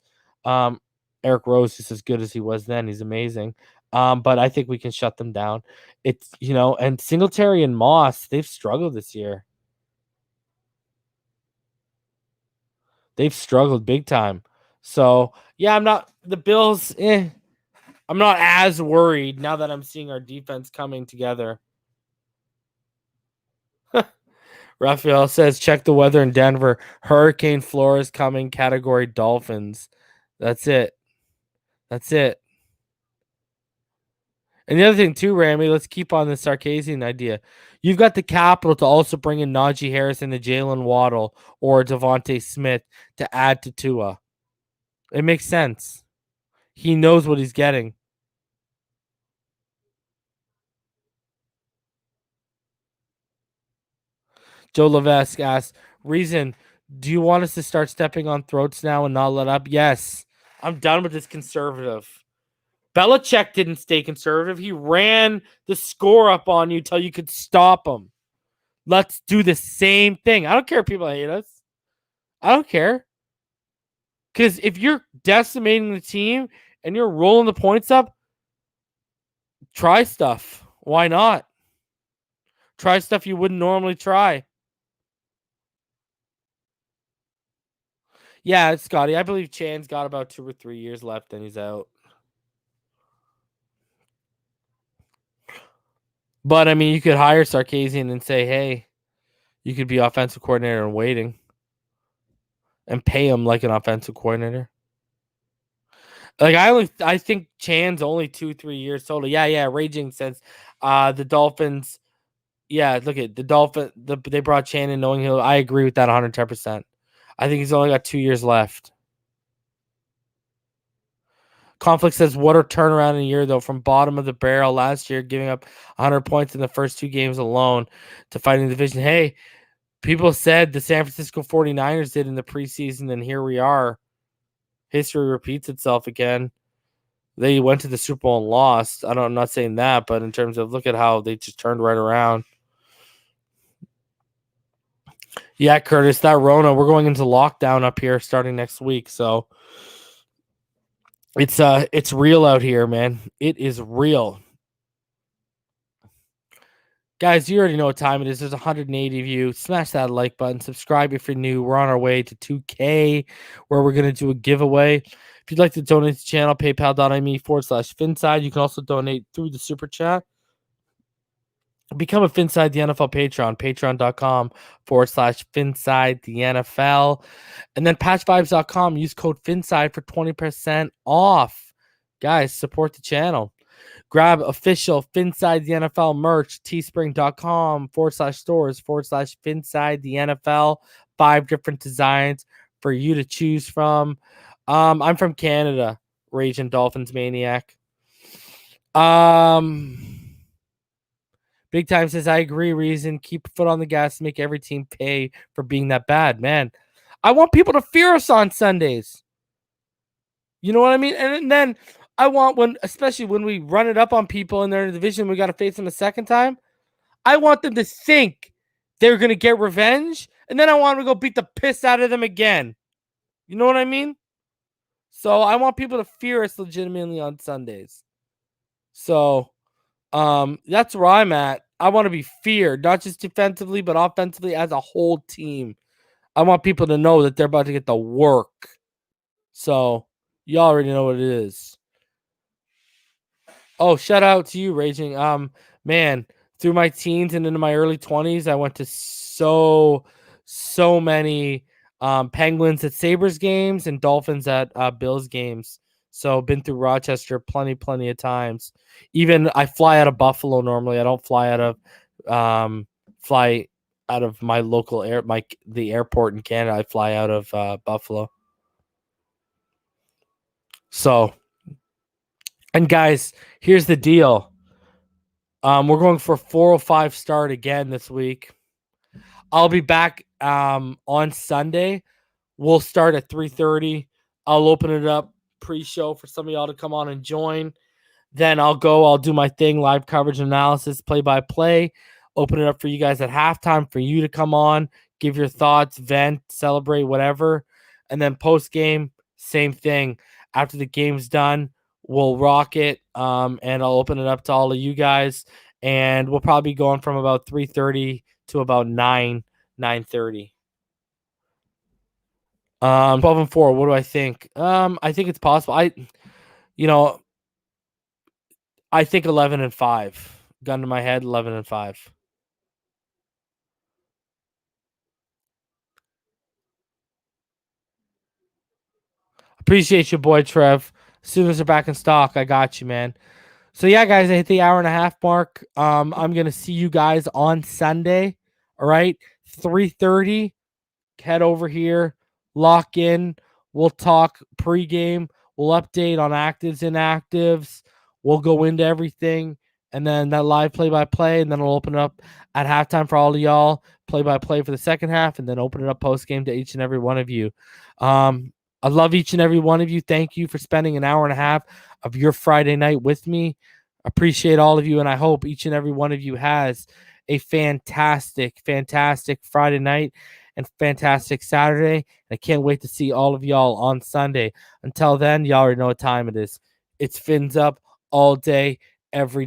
Eric Rose is as good as he was then. He's amazing. But I think we can shut them down. It's, and Singletary and Moss, they've struggled this year. They've struggled big time. So, yeah, the Bills, I'm not as worried now that I'm seeing our defense coming together. Raphael says, check the weather in Denver. Hurricane Flora coming, category Dolphins. That's it. And the other thing too, Ramy, let's keep on the Sarkisian idea. You've got the capital to also bring in Najee Harris and the Jaylen Waddle or Devontae Smith to add to Tua. It makes sense. He knows what he's getting. Joe Levesque asks, Reason, do you want us to start stepping on throats now and not let up? Yes. I'm done with this conservative. Belichick didn't stay conservative. He ran the score up on you till you could stop him. Let's do the same thing. I don't care if people hate us. I don't care. Because if you're decimating the team and you're rolling the points up, try stuff. Why not? Try stuff you wouldn't normally try. Yeah, Scotty. I believe Chan's got about 2 or 3 years left and he's out. But, I mean, you could hire Sarkisian and say, hey, you could be offensive coordinator in waiting and pay him like an offensive coordinator. Like, I think Chan's only 2-3 years total. Yeah, raging since the Dolphins. Yeah, look at the Dolphins. They brought Chan in knowing he'll. I agree with that 110%. I think he's only got 2 years left. Conflict says, what a turnaround in a year, though, from bottom of the barrel last year, giving up 100 points in the first 2 games alone to fighting the division. Hey, people said the San Francisco 49ers did in the preseason, and here we are. History repeats itself again. They went to the Super Bowl and lost. I'm not saying that, but in terms of look at how they just turned right around. Yeah, Curtis, that Rona, we're going into lockdown up here starting next week, so it's real out here, man. It is real. Guys, you already know what time it is. There's 180 of you. Smash that like button. Subscribe if you're new. We're on our way to 2K, where we're going to do a giveaway. If you'd like to donate to the channel, paypal.me/Finside. You can also donate through the Super Chat. Become a Finside the NFL Patreon, patreon.com/Finside the NFL. And then patchvibes.com. Use code Finside for 20% off. Guys, support the channel. Grab official Finside the NFL merch, teespring.com/stores/Finside the NFL. 5 different designs for you to choose from. I'm from Canada, Raging Dolphins Maniac. Big Time says, I agree, Reason. Keep a foot on the gas, make every team pay for being that bad. Man, I want people to fear us on Sundays. You know what I mean? And then I want especially when we run it up on people and they're in the division, we got to face them a second time. I want them to think they're going to get revenge. And then I want them to go beat the piss out of them again. You know what I mean? So I want people to fear us legitimately on Sundays. So that's where I'm at. I want to be feared, not just defensively, but offensively as a whole team. I want people to know that they're about to get the work. So you already know what it is. Oh, shout out to you, Raging. Man, through my teens and into my early 20s, I went to so many Penguins at Sabres games and Dolphins at Bills games. So been through Rochester plenty of times. Even I fly out of Buffalo normally. I don't fly out of my local the airport in Canada. I fly out of Buffalo. So, and guys, here's the deal. We're going for 4:05 start again this week. I'll be back on Sunday. We'll start at 3:30. I'll open it up pre-show for some of y'all to come on and join. Then I'll do my thing, live coverage analysis, play-by-play. Open it up for you guys at halftime for you to come on, give your thoughts, vent, celebrate, whatever. And then post-game, same thing. After the game's done, we'll rock it, and I'll open it up to all of you guys. And we'll probably be going from about 3:30 to about 9:30. 12-4. What do I think? I think it's possible. I think 11-5. Gun to my head, 11-5. Appreciate you, boy, Trev. As soon as they're back in stock, I got you, man. So yeah, guys, I hit the hour and a half mark. I'm gonna see you guys on Sunday. All right, 3:30. Head over here, lock in. We'll talk pregame. We'll update on actives, inactives. We'll go into everything, and then that live play-by-play, and then we'll open it up at halftime for all of y'all, play-by-play for the second half, and then open it up post-game to each and every one of you. I love each and every one of you. Thank you for spending an hour and a half of your Friday night with me. Appreciate all of you, and I hope each and every one of you has a fantastic, fantastic Friday night and fantastic Saturday. I can't wait to see all of y'all on Sunday. Until then, y'all already know what time it is. It's Fins Up all day, every